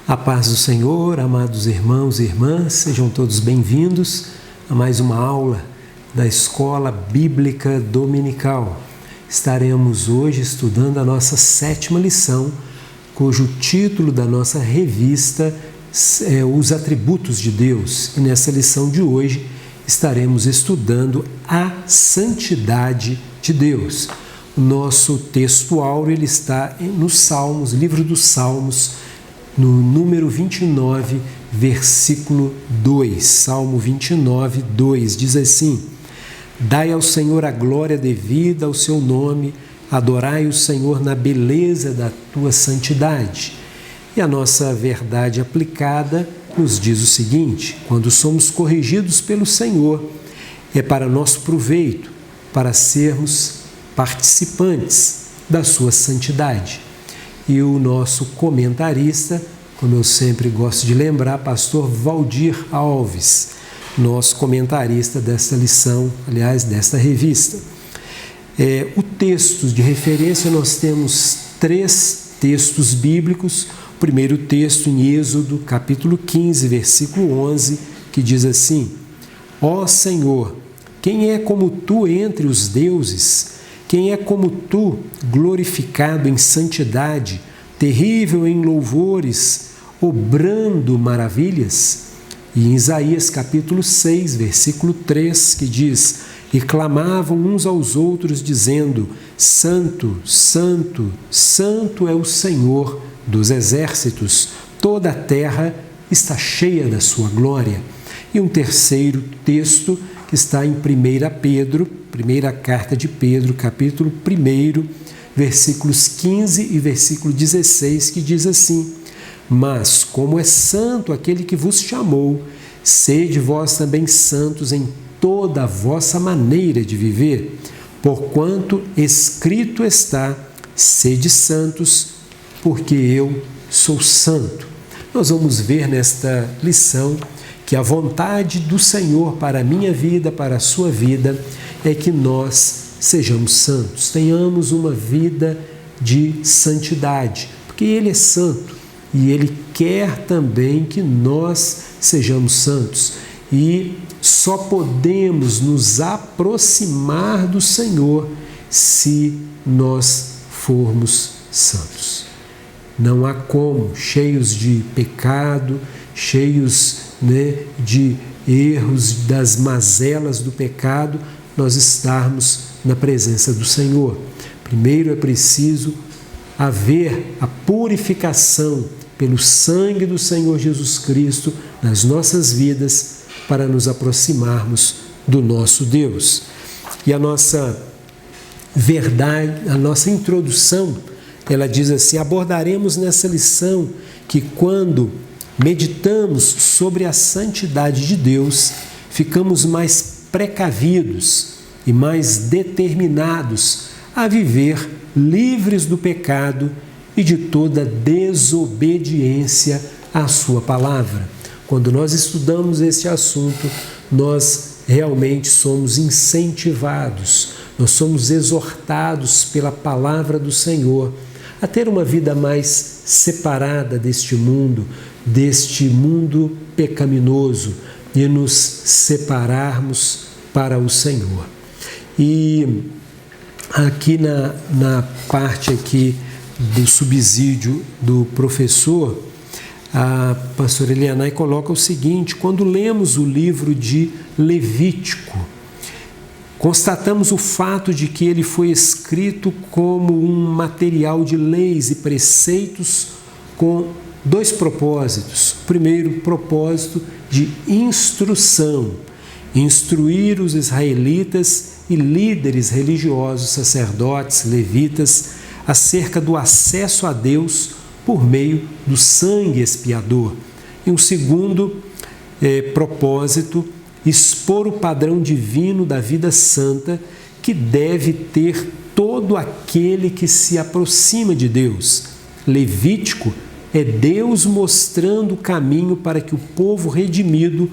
A paz do Senhor, amados irmãos e irmãs, sejam todos bem-vindos a mais uma aula da Escola Bíblica Dominical. Estaremos hoje estudando a nossa 7ª lição, cujo título da nossa revista é Os Atributos de Deus. E nessa lição de hoje estaremos estudando a santidade de Deus. O nosso texto áureo ele está nos Salmos, livro dos Salmos, no número 29, versículo 2. Salmo 29, 2, diz assim: Dai ao Senhor a glória devida ao seu nome, adorai o Senhor na beleza da tua santidade. E a nossa verdade aplicada nos diz o seguinte: quando somos corrigidos pelo Senhor, é para nosso proveito, para sermos participantes da sua santidade. E o nosso comentarista, como eu sempre gosto de lembrar, pastor Valdir Alves, nosso comentarista desta lição, aliás, desta revista. O texto de referência, nós temos 3 textos bíblicos. O primeiro texto em Êxodo, capítulo 15, versículo 11, que diz assim: Ó Senhor, quem é como tu entre os deuses? Quem é como tu, glorificado em santidade, terrível em louvores, obrando maravilhas? E em Isaías capítulo 6, versículo 3, que diz: E clamavam uns aos outros, dizendo: Santo, Santo, Santo é o Senhor dos exércitos, toda a terra está cheia da sua glória. E um terceiro texto que está em 1 Pedro, primeira carta de Pedro, capítulo 1, versículos 15 e versículo 16, que diz assim: Mas como é santo aquele que vos chamou, sede vós também santos em toda a vossa maneira de viver, porquanto escrito está: sede santos, porque eu sou santo. Nós vamos ver nesta lição que a vontade do Senhor para a minha vida, para a sua vida, é que nós sejamos santos, tenhamos uma vida de santidade, porque Ele é santo e Ele quer também que nós sejamos santos. E só podemos nos aproximar do Senhor se nós formos santos. Não há como, cheios de pecado, cheios de erros, das mazelas do pecado, nós estarmos na presença do Senhor. Primeiro é preciso haver a purificação pelo sangue do Senhor Jesus Cristo nas nossas vidas para nos aproximarmos do nosso Deus. E a nossa verdade, a nossa introdução, ela diz assim: abordaremos nessa lição que quando meditamos sobre a santidade de Deus, ficamos mais precavidos e mais determinados a viver livres do pecado e de toda desobediência à sua palavra. Quando nós estudamos este assunto, nós realmente somos incentivados, nós somos exortados pela palavra do Senhor a ter uma vida mais separada deste mundo pecaminoso, e nos separarmos para o Senhor. E aqui na parte aqui do subsídio do professor, a pastora Elianai coloca o seguinte: quando lemos o livro de Levítico, constatamos o fato de que ele foi escrito como um material de leis e preceitos com 2 propósitos. O primeiro propósito de instrução, instruir os israelitas e líderes religiosos, sacerdotes, levitas, acerca do acesso a Deus por meio do sangue expiador. E um segundo propósito, expor o padrão divino da vida santa que deve ter todo aquele que se aproxima de Deus. Levítico é Deus mostrando o caminho para que o povo redimido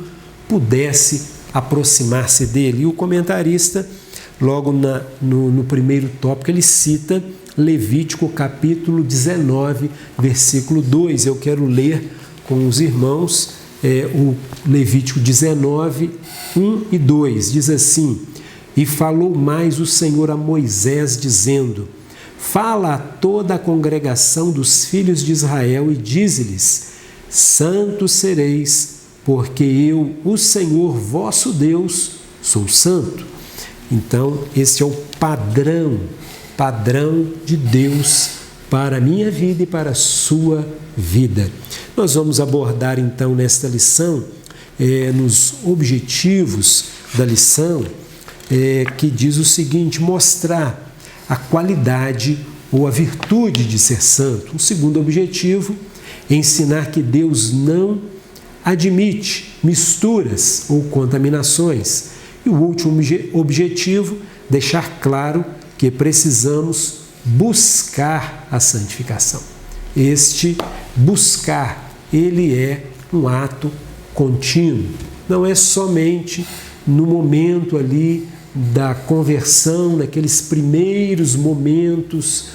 pudesse aproximar-se dele. E o comentarista, logo no primeiro tópico, ele cita Levítico capítulo 19, versículo 2. Eu quero ler com os irmãos o Levítico 19, 1 e 2. Diz assim: E falou mais o Senhor a Moisés, dizendo: Fala a toda a congregação dos filhos de Israel e dize-lhes: Santos sereis, porque eu, o Senhor vosso Deus, sou santo. Então, esse é o padrão de Deus para a minha vida e para a sua vida. Nós vamos abordar então nesta lição, nos objetivos da lição, que diz o seguinte: mostrar a qualidade ou a virtude de ser santo. O segundo objetivo, ensinar que Deus não admite misturas ou contaminações. E o último objetivo, deixar claro que precisamos buscar a santificação. Este buscar, ele é um ato contínuo. Não é somente no momento ali da conversão, naqueles primeiros momentos,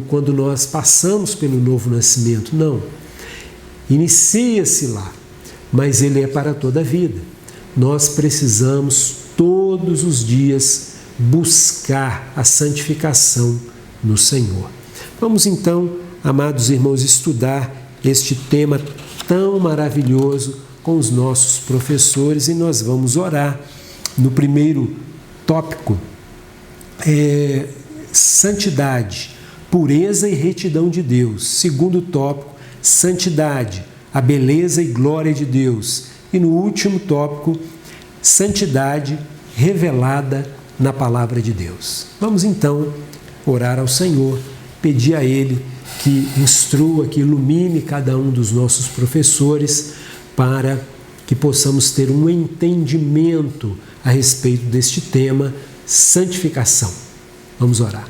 quando nós passamos pelo novo nascimento. Não. Inicia-se lá, mas ele é para toda a vida. Nós precisamos todos os dias buscar a santificação no Senhor. Vamos então, amados irmãos, estudar este tema tão maravilhoso com os nossos professores, e nós vamos orar. No primeiro tópico, santidade, pureza e retidão de Deus. Segundo tópico, santidade, a beleza e glória de Deus. E no último tópico, santidade revelada na palavra de Deus. Vamos então orar ao Senhor, pedir a Ele que instrua, que ilumine cada um dos nossos professores para que possamos ter um entendimento a respeito deste tema, santificação. Vamos orar.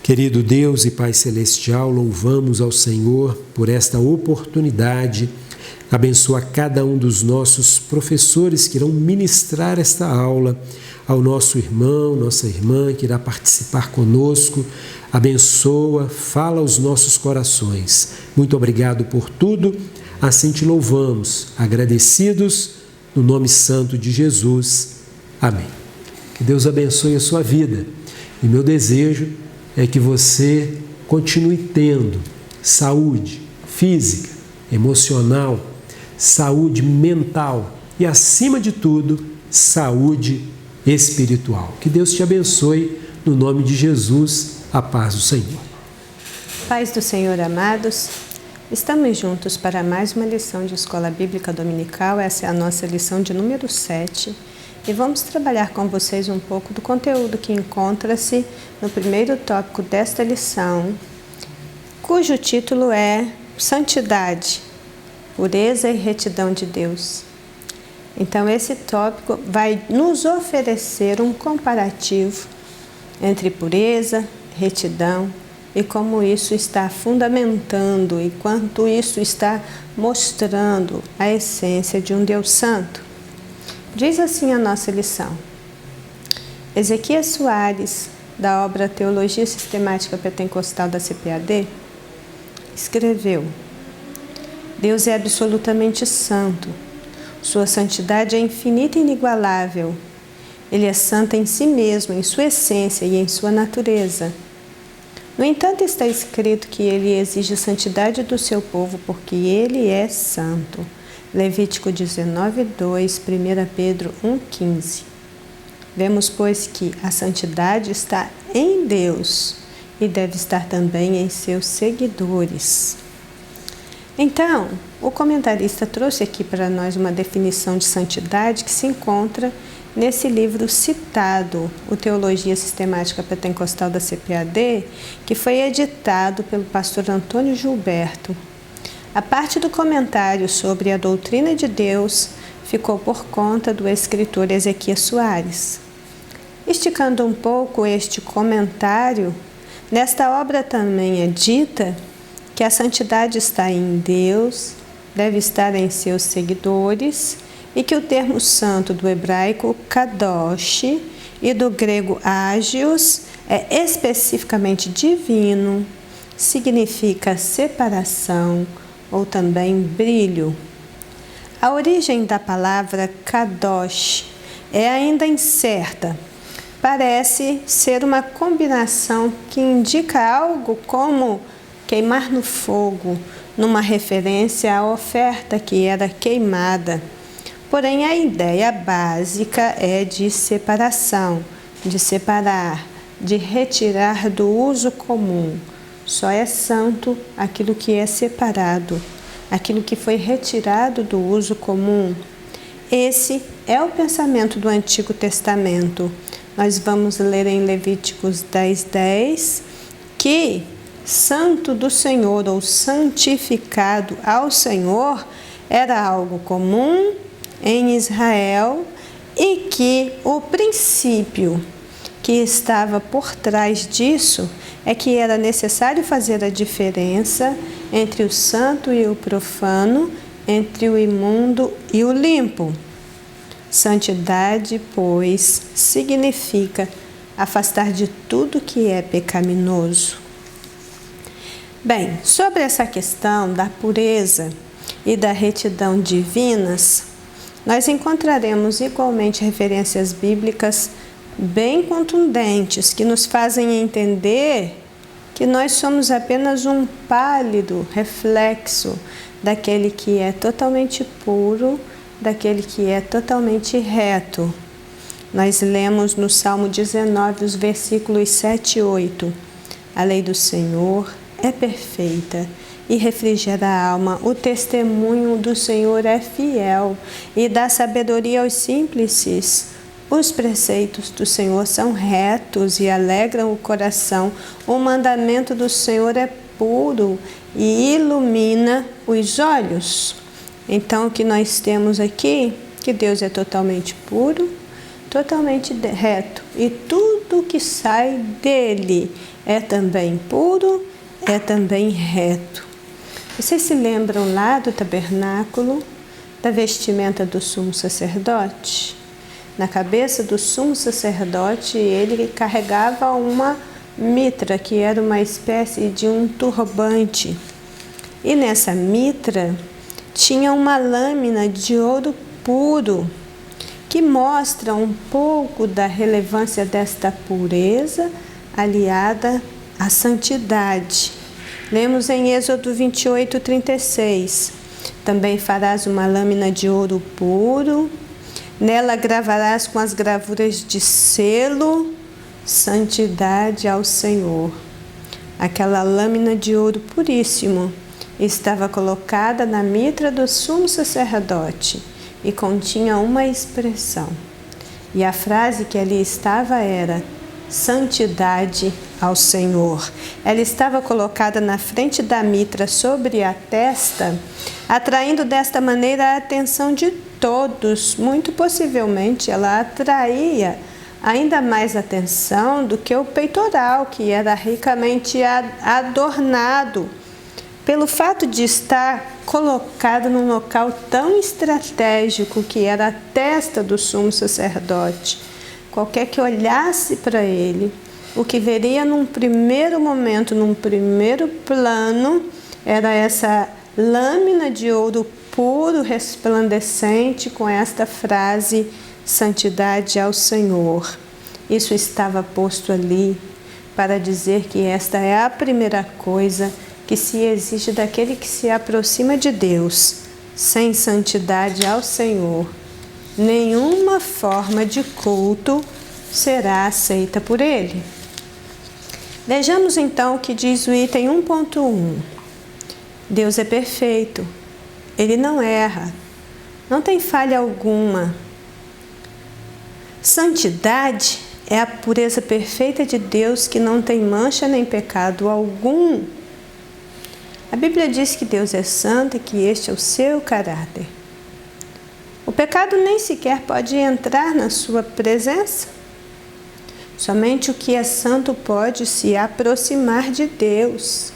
Querido Deus e Pai Celestial, louvamos ao Senhor por esta oportunidade. Abençoa cada um dos nossos professores que irão ministrar esta aula, ao nosso irmão, nossa irmã que irá participar conosco. Abençoa, fala aos nossos corações. Muito obrigado por tudo. Assim te louvamos, agradecidos, no nome santo de Jesus. Amém. Que Deus abençoe a sua vida. E meu desejo é que você continue tendo saúde física, emocional, saúde mental e, acima de tudo, saúde espiritual. Que Deus te abençoe, no nome de Jesus, a paz do Senhor. Paz do Senhor, amados. Estamos juntos para mais uma lição de Escola Bíblica Dominical. Essa é a nossa lição de número 7. E vamos trabalhar com vocês um pouco do conteúdo que encontra-se no primeiro tópico desta lição, cujo título é Santidade, Pureza e Retidão de Deus. Então, esse tópico vai nos oferecer um comparativo entre pureza, retidão, e como isso está fundamentando e quanto isso está mostrando a essência de um Deus santo. Diz assim a nossa lição. Ezequias Soares, da obra Teologia Sistemática Pentecostal da CPAD, escreveu: Deus é absolutamente santo. Sua santidade é infinita e inigualável. Ele é santo em si mesmo, em sua essência e em sua natureza. No entanto, está escrito que ele exige a santidade do seu povo porque ele é santo. Levítico 19, 2, 1 Pedro 1, 15. Vemos, pois, que a santidade está em Deus e deve estar também em seus seguidores. Então, o comentarista trouxe aqui para nós uma definição de santidade que se encontra nesse livro citado, o Teologia Sistemática Pentecostal da CPAD, que foi editado pelo pastor Antônio Gilberto. A parte do comentário sobre a doutrina de Deus ficou por conta do escritor Ezequias Soares. Esticando um pouco este comentário, nesta obra também é dita que a santidade está em Deus, deve estar em seus seguidores, e que o termo santo do hebraico kadosh e do grego agios é especificamente divino, significa separação, ou também brilho. A origem da palavra kadosh é ainda incerta. Parece ser uma combinação que indica algo como queimar no fogo, numa referência à oferta que era queimada. Porém, a ideia básica é de separação, de separar, de retirar do uso comum. Só é santo aquilo que é separado, aquilo que foi retirado do uso comum. Esse é o pensamento do Antigo Testamento. Nós vamos ler em Levíticos 10:10 que santo do Senhor ou santificado ao Senhor era algo comum em Israel e que o princípio que estava por trás disso é que era necessário fazer a diferença entre o santo e o profano, entre o imundo e o limpo. Santidade, pois, significa afastar de tudo que é pecaminoso. Bem, sobre essa questão da pureza e da retidão divinas, nós encontraremos igualmente referências bíblicas bem contundentes que nos fazem entender que nós somos apenas um pálido reflexo daquele que é totalmente puro, daquele que é totalmente reto. Nós lemos no Salmo 19, os versículos 7 e 8. A lei do Senhor é perfeita e refrigera a alma. O testemunho do Senhor é fiel e dá sabedoria aos simples. Os preceitos do Senhor são retos e alegram o coração. O mandamento do Senhor é puro e ilumina os olhos. Então, o que nós temos aqui? Que Deus é totalmente puro, totalmente reto. E tudo que sai dele é também puro, é também reto. Vocês se lembram lá do tabernáculo, da vestimenta do sumo sacerdote? Na cabeça do sumo sacerdote, ele carregava uma mitra, que era uma espécie de um turbante. E nessa mitra tinha uma lâmina de ouro puro, que mostra um pouco da relevância desta pureza aliada à santidade. Lemos em Êxodo 28:36. Também farás uma lâmina de ouro puro, nela gravarás com as gravuras de selo, santidade ao Senhor. Aquela lâmina de ouro puríssimo estava colocada na mitra do sumo sacerdote e continha uma expressão. E a frase que ali estava era: santidade ao Senhor. Ela estava colocada na frente da mitra sobre a testa, atraindo desta maneira a atenção de todos. Muito possivelmente ela atraía ainda mais atenção do que o peitoral, que era ricamente adornado, pelo fato de estar colocado num local tão estratégico que era a testa do sumo sacerdote. Qualquer que olhasse para ele, o que veria num primeiro momento, num primeiro plano, era essa lâmina de ouro puro, resplandecente, com esta frase: santidade ao Senhor. Isso estava posto ali para dizer que esta é a primeira coisa que se exige daquele que se aproxima de Deus. Sem santidade ao Senhor, nenhuma forma de culto será aceita por Ele. Vejamos então o que diz o item 1.1. Deus é perfeito, Ele não erra, não tem falha alguma. Santidade é a pureza perfeita de Deus, que não tem mancha nem pecado algum. A Bíblia diz que Deus é santo e que este é o seu caráter. O pecado nem sequer pode entrar na sua presença. Somente o que é santo pode se aproximar de Deus.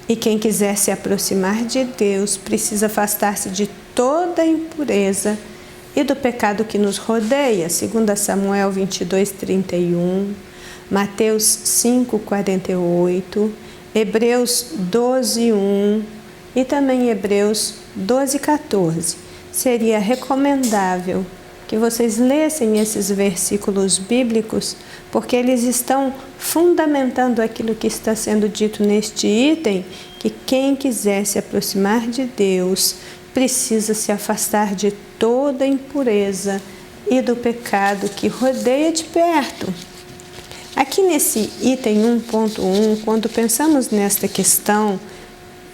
E quem quiser se aproximar de Deus precisa afastar-se de toda impureza e do pecado que nos rodeia. 2 Samuel 22:31, Mateus 5:48, Hebreus 12:1, e também Hebreus 12:14. Seria recomendável que vocês lessem esses versículos bíblicos, porque eles estão fundamentando aquilo que está sendo dito neste item, que quem quiser se aproximar de Deus precisa se afastar de toda impureza e do pecado que rodeia de perto. Aqui nesse item 1.1, quando pensamos nesta questão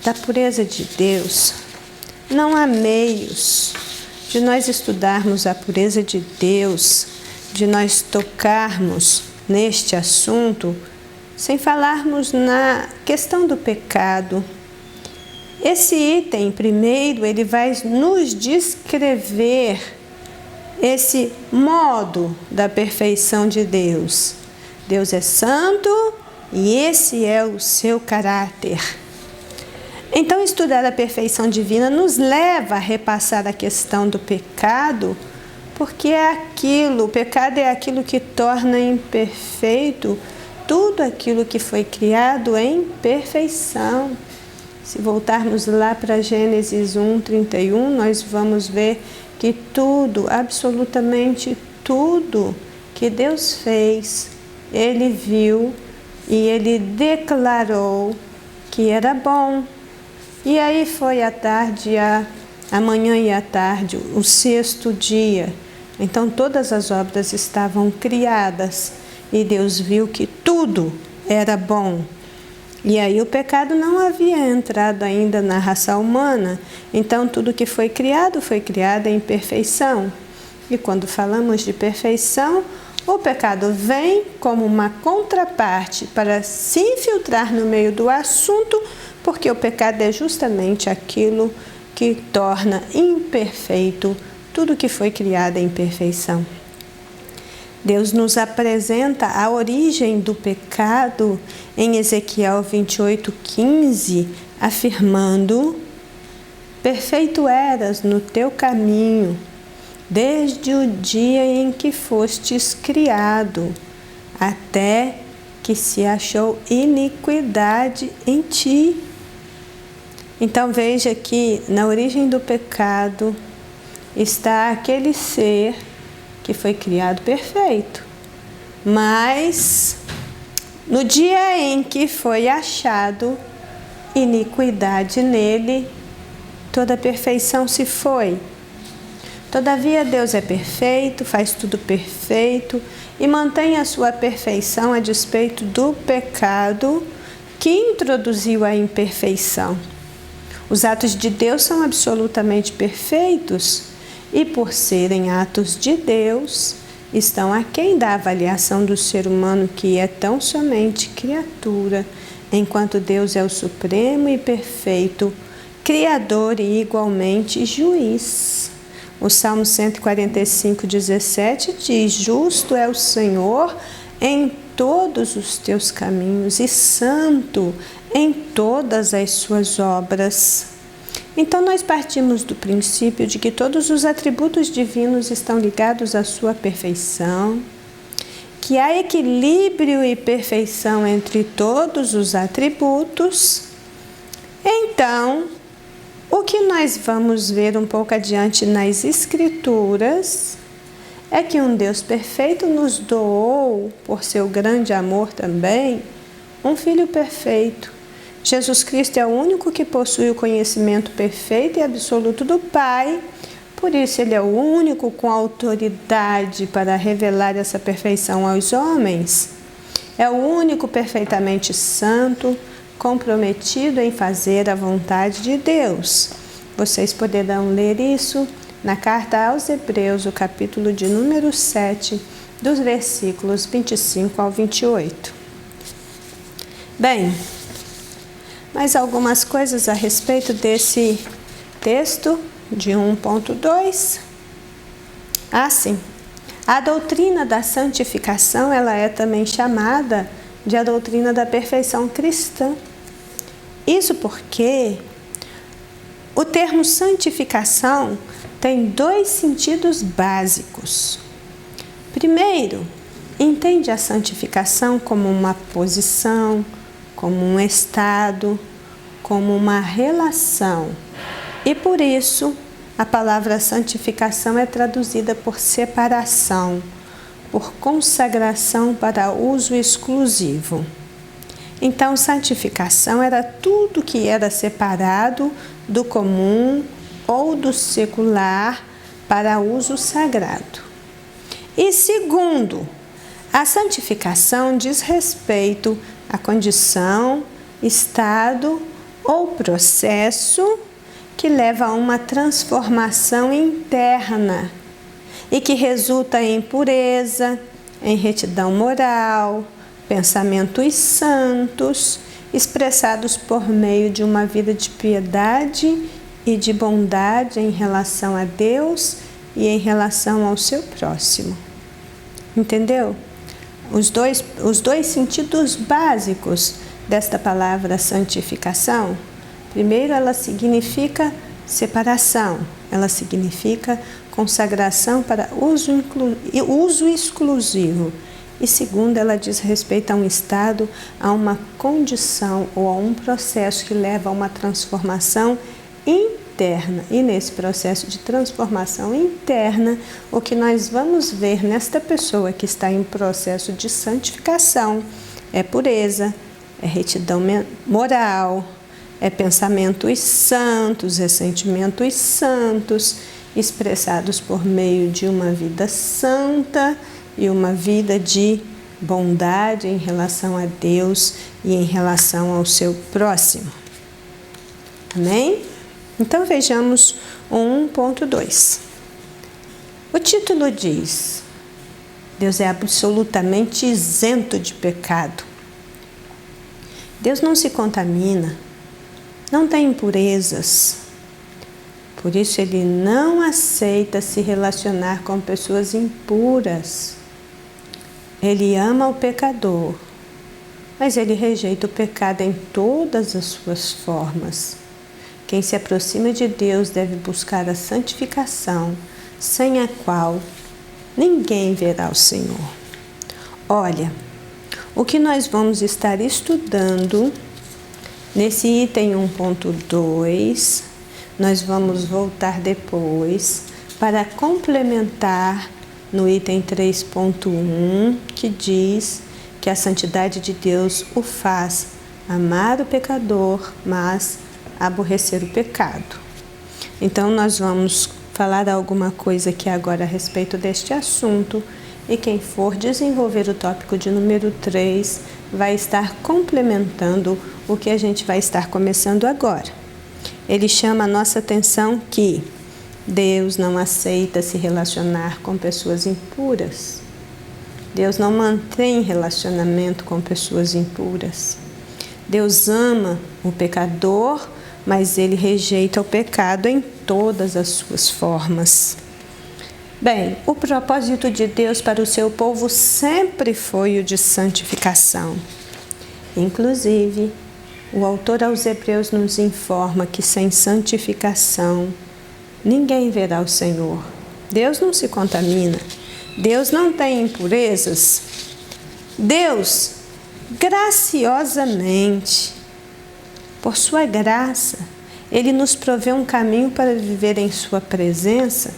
da pureza de Deus, não há meios de nós estudarmos a pureza de Deus, de nós tocarmos neste assunto, sem falarmos na questão do pecado. Esse item, primeiro, ele vai nos descrever esse modo da perfeição de Deus. Deus é santo e esse é o seu caráter. Então, estudar a perfeição divina nos leva a repassar a questão do pecado, porque o pecado é aquilo que torna imperfeito tudo aquilo que foi criado em perfeição. Se voltarmos lá para Gênesis 1:31, nós vamos ver que tudo, absolutamente tudo que Deus fez, Ele viu e Ele declarou que era bom. E aí foi a manhã e a tarde, o sexto dia. Então todas as obras estavam criadas e Deus viu que tudo era bom. E aí o pecado não havia entrado ainda na raça humana. Então tudo que foi criado em perfeição. E quando falamos de perfeição, o pecado vem como uma contraparte para se infiltrar no meio do assunto, porque o pecado é justamente aquilo que torna imperfeito tudo que foi criado em perfeição. Deus nos apresenta a origem do pecado em Ezequiel 28:15, afirmando: perfeito eras no teu caminho, desde o dia em que fostes criado, até que se achou iniquidade em ti. Então veja que na origem do pecado está aquele ser que foi criado perfeito, mas no dia em que foi achado iniquidade nele, toda a perfeição se foi. Todavia Deus é perfeito, faz tudo perfeito e mantém a sua perfeição a despeito do pecado que introduziu a imperfeição. Os atos de Deus são absolutamente perfeitos e, por serem atos de Deus, estão aquém da avaliação do ser humano, que é tão somente criatura, enquanto Deus é o supremo e perfeito Criador e igualmente juiz. O Salmo 145:17 diz: justo é o Senhor em todos os teus caminhos e santo em todas as suas obras. Então nós partimos do princípio de que todos os atributos divinos estão ligados à sua perfeição, que há equilíbrio e perfeição entre todos os atributos. Então, o que nós vamos ver um pouco adiante nas Escrituras é que um Deus perfeito nos doou, por seu grande amor também, um Filho perfeito. Jesus Cristo é o único que possui o conhecimento perfeito e absoluto do Pai, por isso Ele é o único com autoridade para revelar essa perfeição aos homens. É o único perfeitamente santo, comprometido em fazer a vontade de Deus. Vocês poderão ler isso na carta aos Hebreus, o capítulo de número 7, dos versículos 25 ao 28. Bem, mais algumas coisas a respeito desse texto de 1.2. Sim, a doutrina da santificação, ela é também chamada de a doutrina da perfeição cristã. Isso porque o termo santificação tem dois sentidos básicos. Primeiro, entende a santificação como uma posição, como um estado, como uma relação. E por isso, a palavra santificação é traduzida por separação, por consagração para uso exclusivo. Então, santificação era tudo que era separado do comum ou do secular para uso sagrado. E segundo, a santificação diz respeito à condição, estado ou processo que leva a uma transformação interna e que resulta em pureza, em retidão moral, pensamentos santos, expressados por meio de uma vida de piedade e de bondade em relação a Deus e em relação ao seu próximo. Entendeu? Os dois sentidos básicos desta palavra santificação. Primeiro, ela significa separação, ela significa consagração para uso exclusivo. E segundo, ela diz respeito a um estado, a uma condição ou a um processo que leva a uma transformação interna. E nesse processo de transformação interna, o que nós vamos ver nesta pessoa que está em processo de santificação é pureza, é retidão moral, é pensamentos santos, é sentimentos santos, expressados por meio de uma vida santa e uma vida de bondade em relação a Deus e em relação ao seu próximo. Amém? Então vejamos o 1.2. O título diz: Deus é absolutamente isento de pecado. Deus não se contamina, não tem impurezas. Por isso ele não aceita se relacionar com pessoas impuras. Ele ama o pecador, mas ele rejeita o pecado em todas as suas formas. Quem se aproxima de Deus deve buscar a santificação, sem a qual ninguém verá o Senhor. Olha, o que nós vamos estar estudando nesse item 1.2, nós vamos voltar depois para complementar no item 3.1, que diz que a santidade de Deus o faz amar o pecador, mas aborrecer o pecado. Então nós vamos falar alguma coisa aqui agora a respeito deste assunto, e quem for desenvolver o tópico de número 3 vai estar complementando o que a gente vai estar começando agora. Ele chama a nossa atenção que Deus não aceita se relacionar com pessoas impuras. Deus não mantém relacionamento com pessoas impuras. Deus ama o pecador, mas ele rejeita o pecado em todas as suas formas. Bem, o propósito de Deus para o seu povo sempre foi o de santificação. Inclusive, o autor aos Hebreus nos informa que sem santificação ninguém verá o Senhor. Deus não se contamina. Deus não tem impurezas. Deus, graciosamente, por sua graça, Ele nos provê um caminho para viver em sua presença,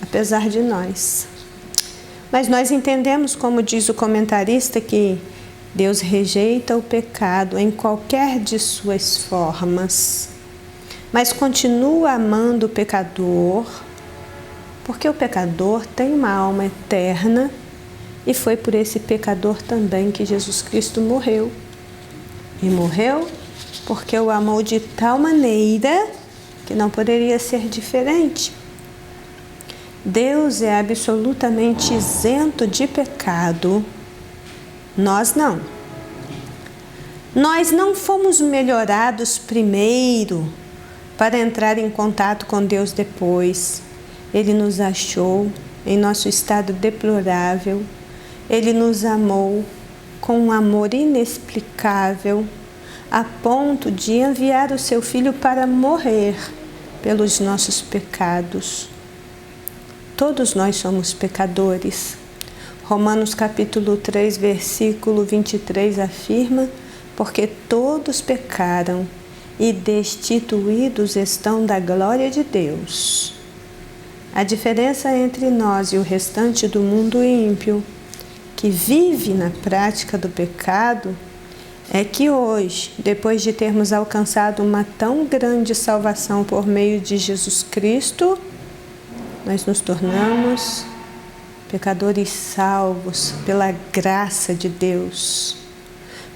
apesar de nós. Mas nós entendemos, como diz o comentarista, que Deus rejeita o pecado em qualquer de suas formas, mas continua amando o pecador, porque o pecador tem uma alma eterna e foi por esse pecador também que Jesus Cristo morreu. E morreu porque o amou de tal maneira que não poderia ser diferente. Deus é absolutamente isento de pecado. Nós não. Nós não fomos melhorados primeiro para entrar em contato com Deus depois. Ele nos achou em nosso estado deplorável. Ele nos amou com um amor inexplicável, a ponto de enviar o seu Filho para morrer pelos nossos pecados. Todos nós somos pecadores. Romanos capítulo 3, versículo 23 afirma: porque todos pecaram e destituídos estão da glória de Deus. A diferença entre nós e o restante do mundo ímpio, que vive na prática do pecado, é que hoje, depois de termos alcançado uma tão grande salvação por meio de Jesus Cristo, nós nos tornamos pecadores salvos pela graça de Deus.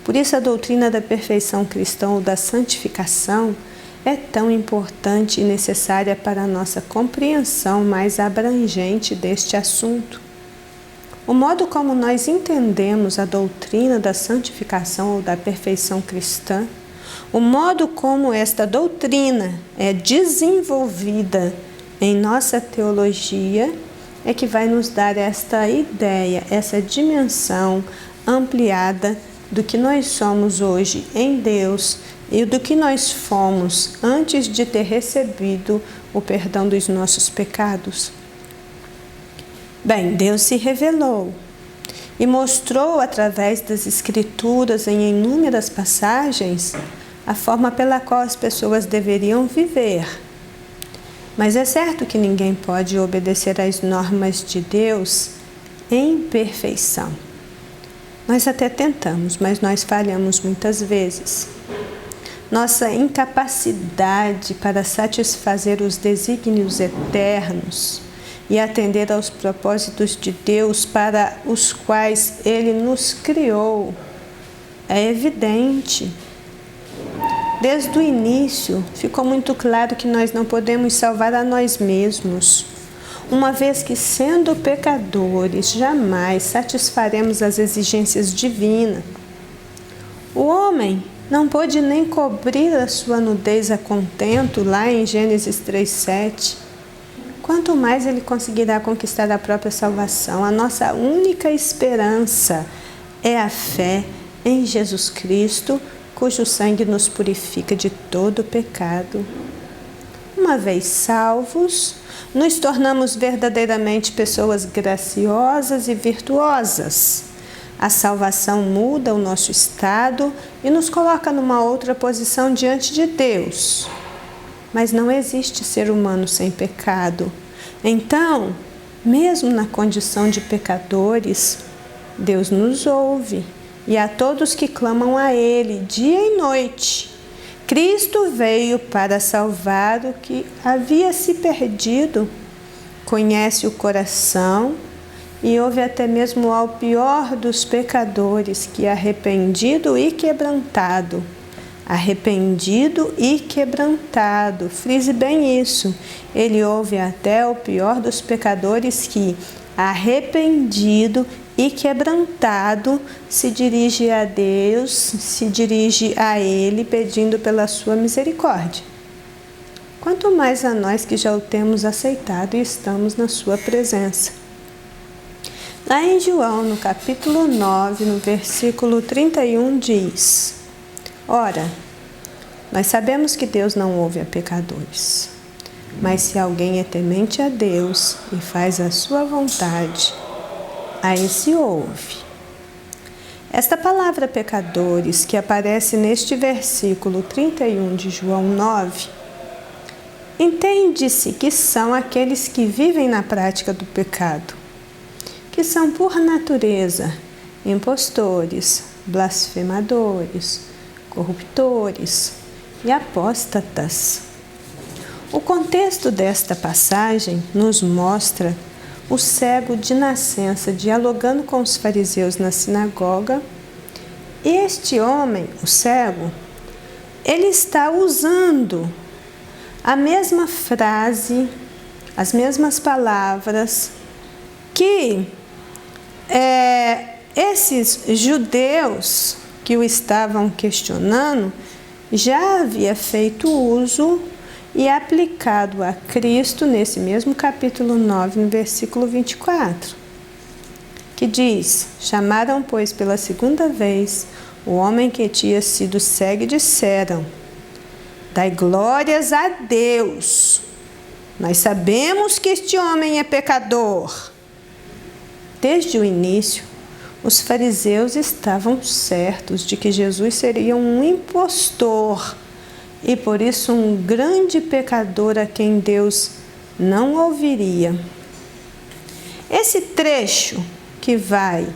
Por isso a doutrina da perfeição cristã ou da santificação é tão importante e necessária para a nossa compreensão mais abrangente deste assunto. O modo como nós entendemos a doutrina da santificação ou da perfeição cristã, o modo como esta doutrina é desenvolvida em nossa teologia, é que vai nos dar esta ideia, essa dimensão ampliada do que nós somos hoje em Deus e do que nós fomos antes de ter recebido o perdão dos nossos pecados. Bem, Deus se revelou e mostrou através das Escrituras em inúmeras passagens a forma pela qual as pessoas deveriam viver. Mas é certo que ninguém pode obedecer às normas de Deus em perfeição. Nós até tentamos, mas nós falhamos muitas vezes. Nossa incapacidade para satisfazer os desígnios eternos e atender aos propósitos de Deus para os quais Ele nos criou é evidente. Desde o início, ficou muito claro que nós não podemos salvar a nós mesmos, uma vez que, sendo pecadores, jamais satisfaremos as exigências divinas. O homem não pôde nem cobrir a sua nudez a contento, lá em Gênesis 3:7. Quanto mais ele conseguirá conquistar a própria salvação? A nossa única esperança é a fé em Jesus Cristo, cujo sangue nos purifica de todo pecado. Uma vez salvos, nos tornamos verdadeiramente pessoas graciosas e virtuosas. A salvação muda o nosso estado e nos coloca numa outra posição diante de Deus. Mas não existe ser humano sem pecado. Então, mesmo na condição de pecadores, Deus nos ouve. E a todos que clamam a Ele dia e noite. Cristo veio para salvar o que havia se perdido. Conhece o coração e ouve até mesmo ao pior dos pecadores, que arrependido e quebrantado. Arrependido e quebrantado. Frise bem isso. Ele ouve até o pior dos pecadores que, arrependido e quebrantado, se dirige a Deus, se dirige a Ele pedindo pela sua misericórdia. Quanto mais a nós que já o temos aceitado e estamos na sua presença. Lá em João, no capítulo 9, no versículo 31, diz: Ora, nós sabemos que Deus não ouve a pecadores, mas se alguém é temente a Deus e faz a sua vontade, a esse ouve. Esta palavra pecadores, que aparece neste versículo 31 de João 9, entende-se que são aqueles que vivem na prática do pecado, que são por natureza impostores, blasfemadores, corruptores e apóstatas. O contexto desta passagem nos mostra o cego de nascença dialogando com os fariseus na sinagoga. E este homem, o cego, ele está usando a mesma frase, as mesmas palavras que esses judeus que o estavam questionando já havia feito uso e aplicado a Cristo nesse mesmo capítulo 9, no versículo 24, que diz: Chamaram, pois, pela segunda vez o homem que tinha sido cego e disseram: Dai glórias a Deus, nós sabemos que este homem é pecador. Desde o início, os fariseus estavam certos de que Jesus seria um impostor e por isso um grande pecador a quem Deus não ouviria. Esse trecho que vai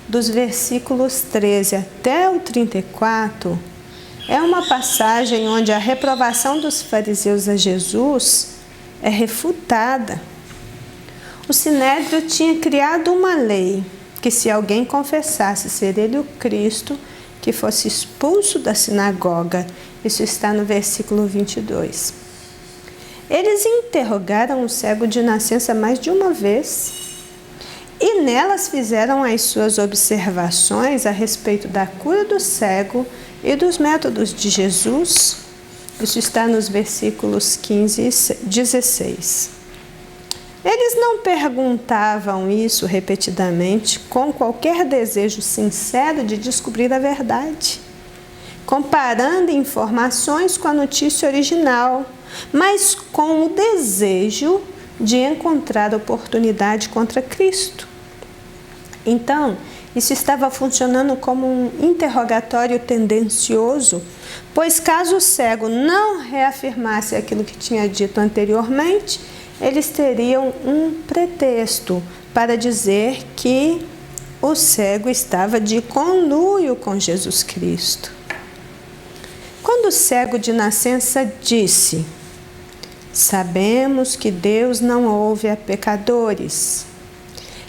dos versículos 13 até o 34 é uma passagem onde a reprovação dos fariseus a Jesus é refutada. O Sinédrio tinha criado uma lei que, se alguém confessasse ser ele o Cristo, que fosse expulso da sinagoga. Isso está no versículo 22. Eles interrogaram o cego de nascença mais de uma vez e nelas fizeram as suas observações a respeito da cura do cego e dos métodos de Jesus. Isso está nos versículos 15 e 16. Eles não perguntavam isso repetidamente com qualquer desejo sincero de descobrir a verdade, comparando informações com a notícia original, mas com o desejo de encontrar oportunidade contra Cristo. Então, isso estava funcionando como um interrogatório tendencioso, pois caso o cego não reafirmasse aquilo que tinha dito anteriormente, eles teriam um pretexto para dizer que o cego estava de conluio com Jesus Cristo. Quando o cego de nascença disse: "Sabemos que Deus não ouve a pecadores",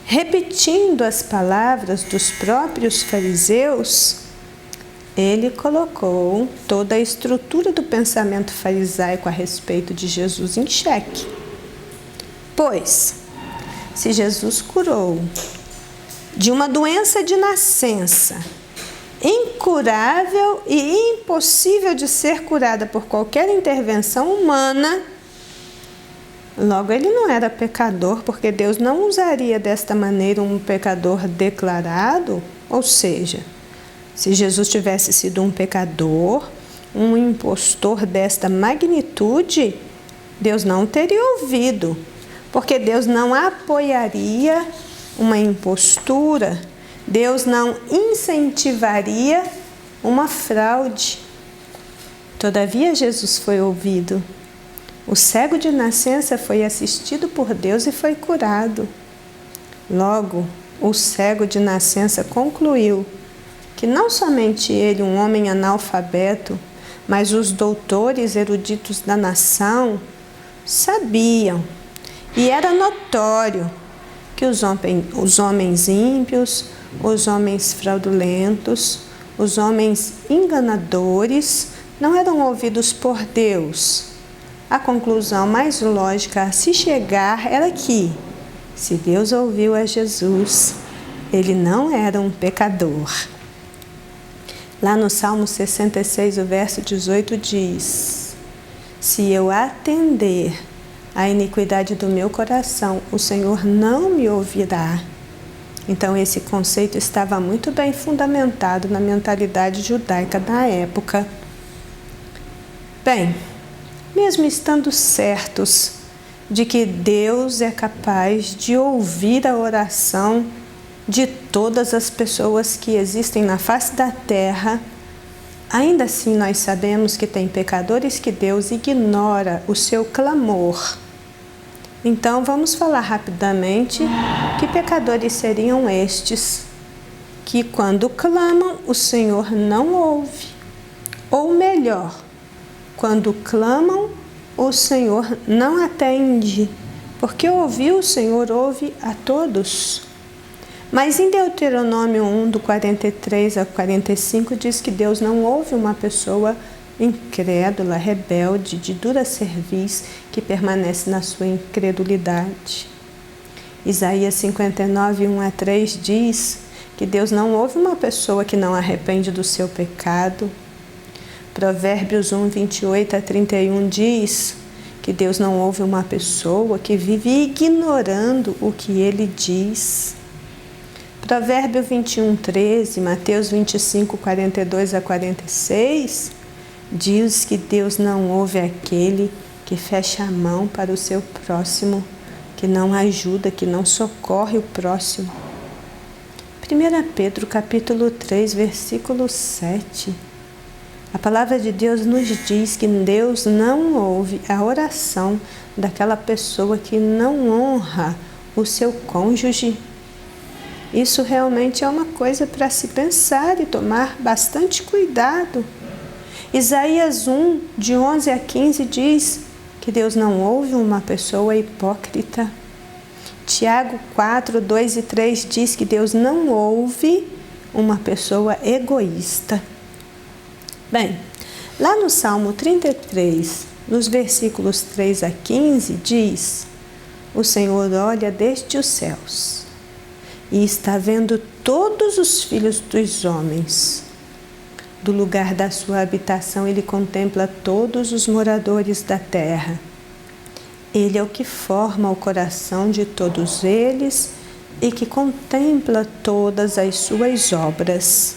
repetindo as palavras dos próprios fariseus, ele colocou toda a estrutura do pensamento farisaico a respeito de Jesus em xeque. Pois, se Jesus curou de uma doença de nascença, incurável e impossível de ser curada por qualquer intervenção humana, logo ele não era pecador, porque Deus não usaria desta maneira um pecador declarado. Ou seja, se Jesus tivesse sido um pecador, um impostor desta magnitude, Deus não teria ouvido, porque Deus não apoiaria uma impostura, Deus não incentivaria uma fraude. Todavia, Jesus foi ouvido. O cego de nascença foi assistido por Deus e foi curado. Logo, o cego de nascença concluiu que não somente ele, um homem analfabeto, mas os doutores eruditos da nação sabiam, e era notório, que os homens ímpios, os homens fraudulentos, os homens enganadores não eram ouvidos por Deus. A conclusão mais lógica a se chegar era que, se Deus ouviu a Jesus, ele não era um pecador. Lá no Salmo 66, o verso 18 diz: "Se eu atender à iniquidade do meu coração, o Senhor não me ouvirá." Então esse conceito estava muito bem fundamentado na mentalidade judaica da época. Bem, mesmo estando certos de que Deus é capaz de ouvir a oração de todas as pessoas que existem na face da terra, ainda assim nós sabemos que tem pecadores que Deus ignora o seu clamor. Então vamos falar rapidamente que pecadores seriam estes, que quando clamam o Senhor não ouve. Ou melhor, quando clamam o Senhor não atende, porque ouvir o Senhor ouve a todos. Mas em Deuteronômio 1, do 43 a 45, diz que Deus não ouve uma pessoa incrédula, rebelde, de dura cerviz, que permanece na sua incredulidade. Isaías 59, 1 a 3 diz que Deus não ouve uma pessoa que não arrepende do seu pecado. Provérbios 1, 28 a 31 diz que Deus não ouve uma pessoa que vive ignorando o que Ele diz. Provérbio 21, 13, Mateus 25, 42 a 46, diz que Deus não ouve aquele que fecha a mão para o seu próximo, que não ajuda, que não socorre o próximo. 1 Pedro capítulo 3, versículo 7. A palavra de Deus nos diz que Deus não ouve a oração daquela pessoa que não honra o seu cônjuge. Isso realmente é uma coisa para se pensar e tomar bastante cuidado. Isaías 1, de 11 a 15 diz que Deus não ouve uma pessoa hipócrita. Tiago 4, 2 e 3 diz que Deus não ouve uma pessoa egoísta. Bem, lá no Salmo 33, nos versículos 3 a 15, diz: o Senhor olha desde os céus e está vendo todos os filhos dos homens. Do lugar da sua habitação ele contempla todos os moradores da terra. Ele é o que forma o coração de todos eles e que contempla todas as suas obras.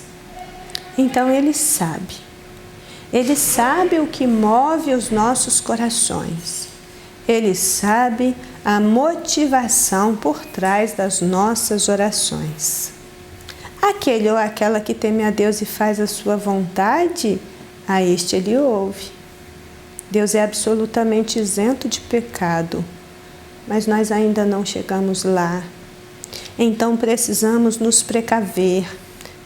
Então ele sabe o que move os nossos corações. Ele sabe a motivação por trás das nossas orações. Aquele ou aquela que teme a Deus e faz a sua vontade, a este ele ouve. Deus é absolutamente isento de pecado, mas nós ainda não chegamos lá. Então precisamos nos precaver,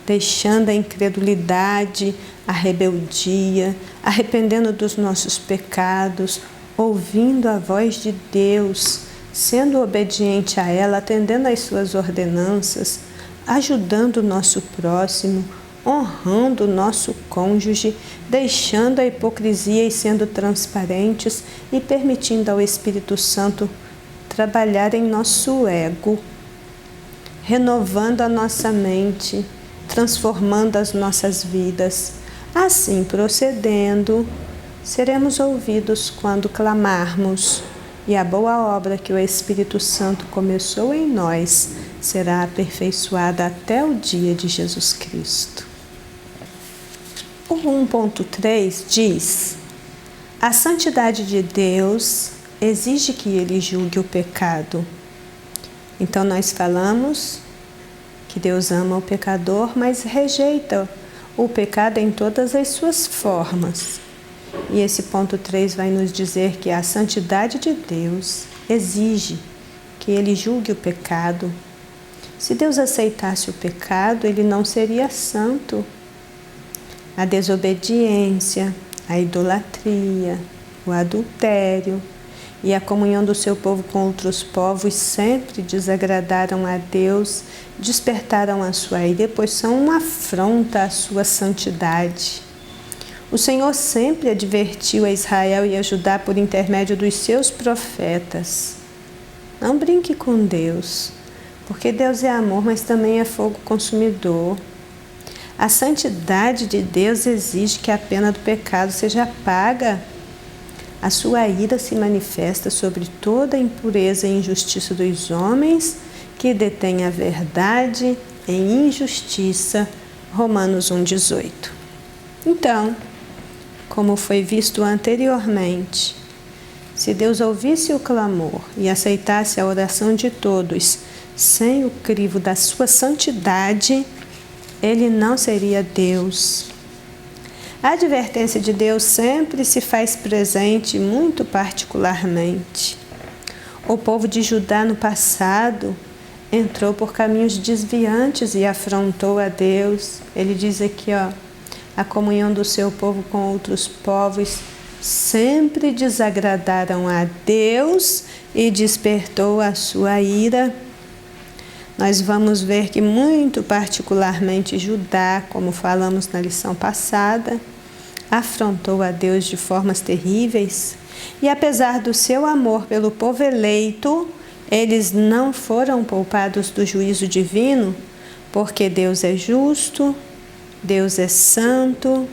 deixando a incredulidade, a rebeldia, arrependendo dos nossos pecados, ouvindo a voz de Deus, sendo obediente a ela, atendendo às suas ordenanças, ajudando o nosso próximo, honrando o nosso cônjuge, deixando a hipocrisia e sendo transparentes e permitindo ao Espírito Santo trabalhar em nosso ego, renovando a nossa mente, transformando as nossas vidas. Assim procedendo, seremos ouvidos quando clamarmos, e a boa obra que o Espírito Santo começou em nós será aperfeiçoada até o dia de Jesus Cristo. O 1.3 diz: a santidade de Deus exige que ele julgue o pecado. Então nós falamos que Deus ama o pecador, mas rejeita o pecado em todas as suas formas. E esse ponto 3 vai nos dizer que a santidade de Deus exige que ele julgue o pecado. Se Deus aceitasse o pecado, ele não seria santo. A desobediência, a idolatria, o adultério e a comunhão do seu povo com outros povos sempre desagradaram a Deus, despertaram a sua ira, pois são uma afronta à sua santidade. O Senhor sempre advertiu a Israel e a Judá por intermédio dos seus profetas: não brinque com Deus, porque Deus é amor, mas também é fogo consumidor. A santidade de Deus exige que a pena do pecado seja paga. A sua ira se manifesta sobre toda a impureza e injustiça dos homens que detêm a verdade em injustiça. Romanos 1,18. Então, como foi visto anteriormente, se Deus ouvisse o clamor e aceitasse a oração de todos sem o crivo da sua santidade, ele não seria Deus. A advertência de Deus sempre se faz presente muito particularmente. O povo de Judá no passado entrou por caminhos desviantes e afrontou a Deus. Ele diz aqui, a comunhão do seu povo com outros povos sempre desagradaram a Deus e despertou a sua ira. Nós vamos ver que muito particularmente Judá, como falamos na lição passada, afrontou a Deus de formas terríveis. E apesar do seu amor pelo povo eleito, eles não foram poupados do juízo divino, porque Deus é justo, Deus é santo,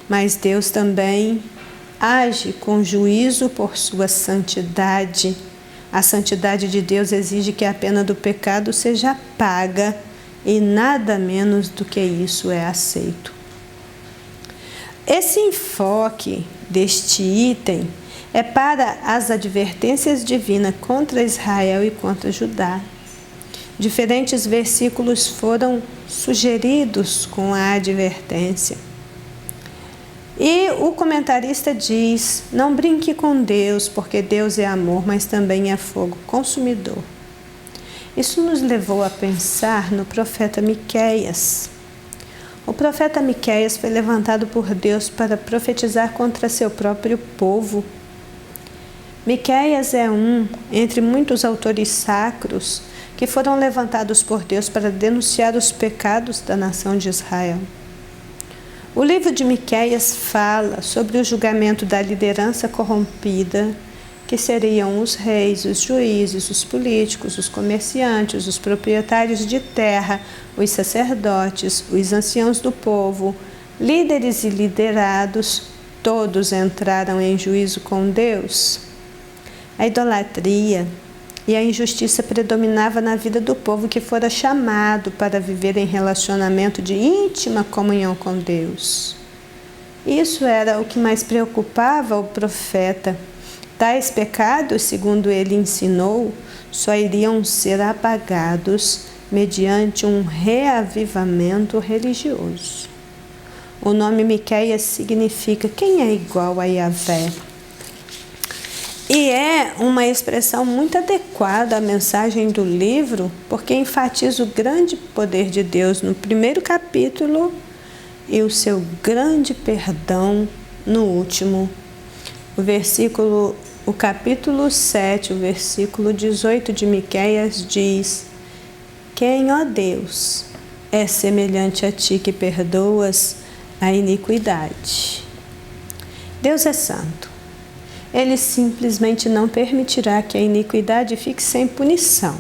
mas Deus também age com juízo por sua santidade. A santidade de Deus exige que a pena do pecado seja paga e nada menos do que isso é aceito. Esse enfoque deste item é para as advertências divinas contra Israel e contra Judá. Diferentes versículos foram sugeridos com a advertência. E o comentarista diz: não brinque com Deus, porque Deus é amor, mas também é fogo consumidor. Isso nos levou a pensar no profeta Miqueias. O profeta Miqueias foi levantado por Deus para profetizar contra seu próprio povo. Miqueias é um entre muitos autores sacros que foram levantados por Deus para denunciar os pecados da nação de Israel. O livro de Miqueias fala sobre o julgamento da liderança corrompida, que seriam os reis, os juízes, os políticos, os comerciantes, os proprietários de terra, os sacerdotes, os anciãos do povo, líderes e liderados, todos entraram em juízo com Deus. A idolatria e a injustiça predominava na vida do povo que fora chamado para viver em relacionamento de íntima comunhão com Deus. Isso era o que mais preocupava o profeta. Tais pecados, segundo ele ensinou, só iriam ser apagados mediante um reavivamento religioso. O nome Miqueias significa quem é igual a Yahvé. E é uma expressão muito adequada à mensagem do livro, porque enfatiza o grande poder de Deus no primeiro capítulo e o seu grande perdão no último. O capítulo 7, o versículo 18 de Miqueias diz: quem, ó Deus, é semelhante a ti que perdoas a iniquidade? Deus é santo. Ele simplesmente não permitirá que a iniquidade fique sem punição.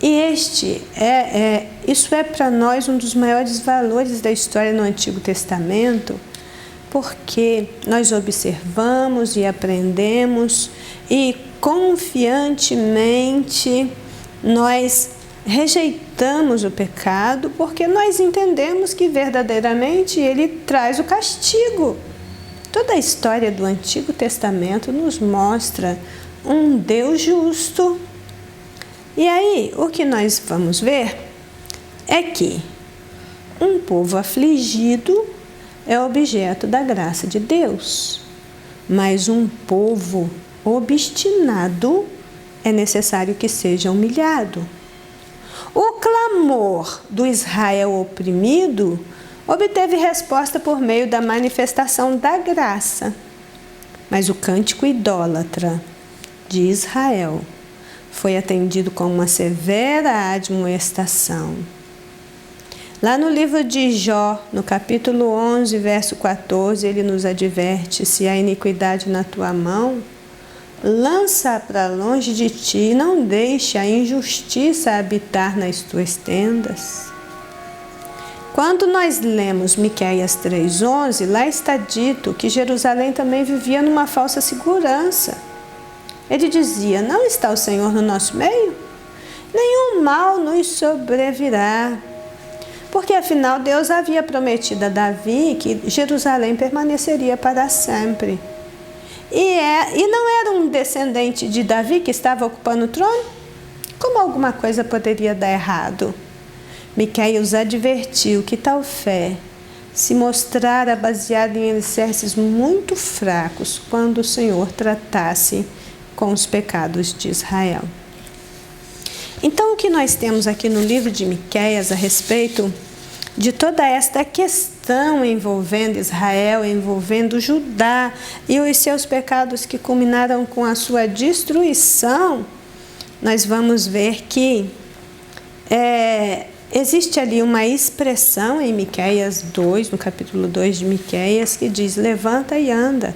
E isso é para nós um dos maiores valores da história no Antigo Testamento, porque nós observamos e aprendemos e confiantemente nós rejeitamos o pecado, porque nós entendemos que verdadeiramente ele traz o castigo. Toda a história do Antigo Testamento nos mostra um Deus justo. E aí, o que nós vamos ver é que um povo afligido é objeto da graça de Deus, mas um povo obstinado é necessário que seja humilhado. O clamor do Israel oprimido obteve resposta por meio da manifestação da graça. Mas o cântico idólatra de Israel foi atendido com uma severa admoestação. Lá no livro de Jó, no capítulo 11, verso 14, ele nos adverte: se há iniquidade na tua mão, lança para longe de ti, não deixe a injustiça habitar nas tuas tendas. Quando nós lemos Miqueias 3,11, lá está dito que Jerusalém também vivia numa falsa segurança. Ele dizia: não está o Senhor no nosso meio? Nenhum mal nos sobrevirá. Porque afinal Deus havia prometido a Davi que Jerusalém permaneceria para sempre. E não era um descendente de Davi que estava ocupando o trono? Como alguma coisa poderia dar errado? Miqueias advertiu que tal fé se mostrara baseada em alicerces muito fracos quando o Senhor tratasse com os pecados de Israel. Então, o que nós temos aqui no livro de Miqueias a respeito de toda esta questão envolvendo Israel, envolvendo Judá e os seus pecados que culminaram com a sua destruição, nós vamos ver que existe ali uma expressão em Miqueias 2, no capítulo 2 de Miqueias, que diz: levanta e anda.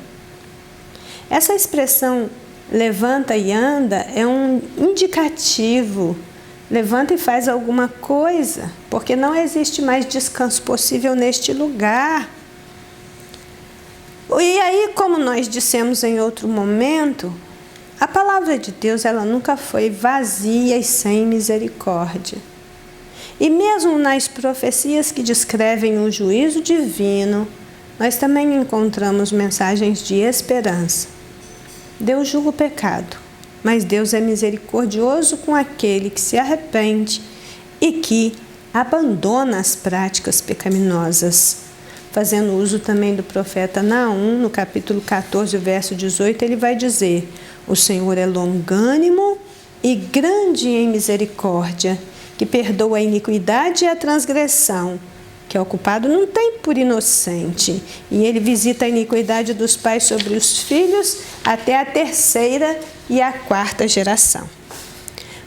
Essa expressão levanta e anda é um indicativo. Levanta e faz alguma coisa, porque não existe mais descanso possível neste lugar. E aí, como nós dissemos em outro momento, a palavra de Deus ela nunca foi vazia e sem misericórdia. E mesmo nas profecias que descrevem o juízo divino, nós também encontramos mensagens de esperança. Deus julga o pecado, mas Deus é misericordioso com aquele que se arrepende e que abandona as práticas pecaminosas. fazendo uso também do profeta Naum, no capítulo 14, verso 18, ele vai dizer: o Senhor é longânimo e grande em misericórdia, que perdoa a iniquidade e a transgressão, que o culpado não tem por inocente, e ele visita a iniquidade dos pais sobre os filhos até a 3ª e a 4ª geração.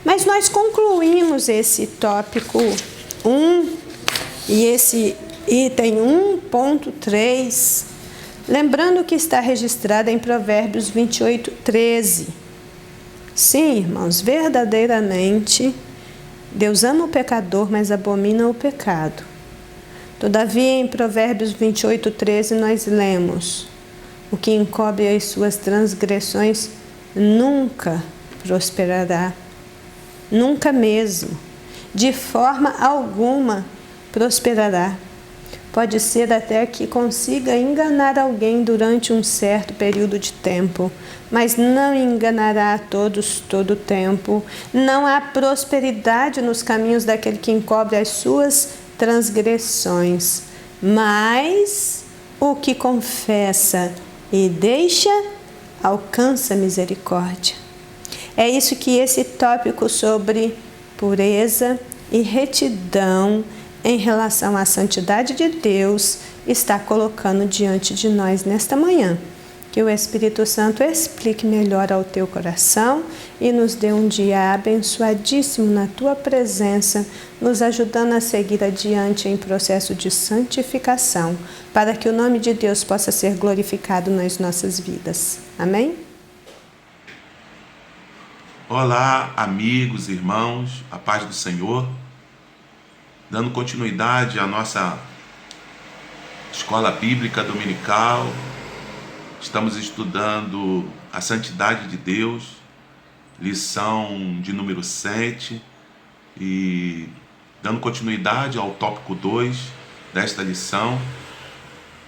Mas nós concluímos esse tópico 1 e esse item 1.3, lembrando que está registrado em Provérbios 28:13. Sim, irmãos, verdadeiramente, Deus ama o pecador, mas abomina o pecado. Todavia, em Provérbios 28:13, nós lemos: o que encobre as suas transgressões nunca prosperará, nunca mesmo, de forma alguma prosperará. Pode ser até que consiga enganar alguém durante um certo período de tempo, mas não enganará a todos todo o tempo. Não há prosperidade nos caminhos daquele que encobre as suas transgressões, mas o que confessa e deixa alcança misericórdia. É isso que esse tópico sobre pureza e retidão em relação à santidade de Deus está colocando diante de nós nesta manhã. Que o Espírito Santo explique melhor ao teu coração e nos dê um dia abençoadíssimo na tua presença, nos ajudando a seguir adiante em processo de santificação, para que o nome de Deus possa ser glorificado nas nossas vidas. Amém? Olá, amigos, irmãos, a paz do Senhor. Dando continuidade à nossa escola bíblica dominical, estamos estudando a santidade de Deus, lição de número 7, e dando continuidade ao tópico 2 desta lição.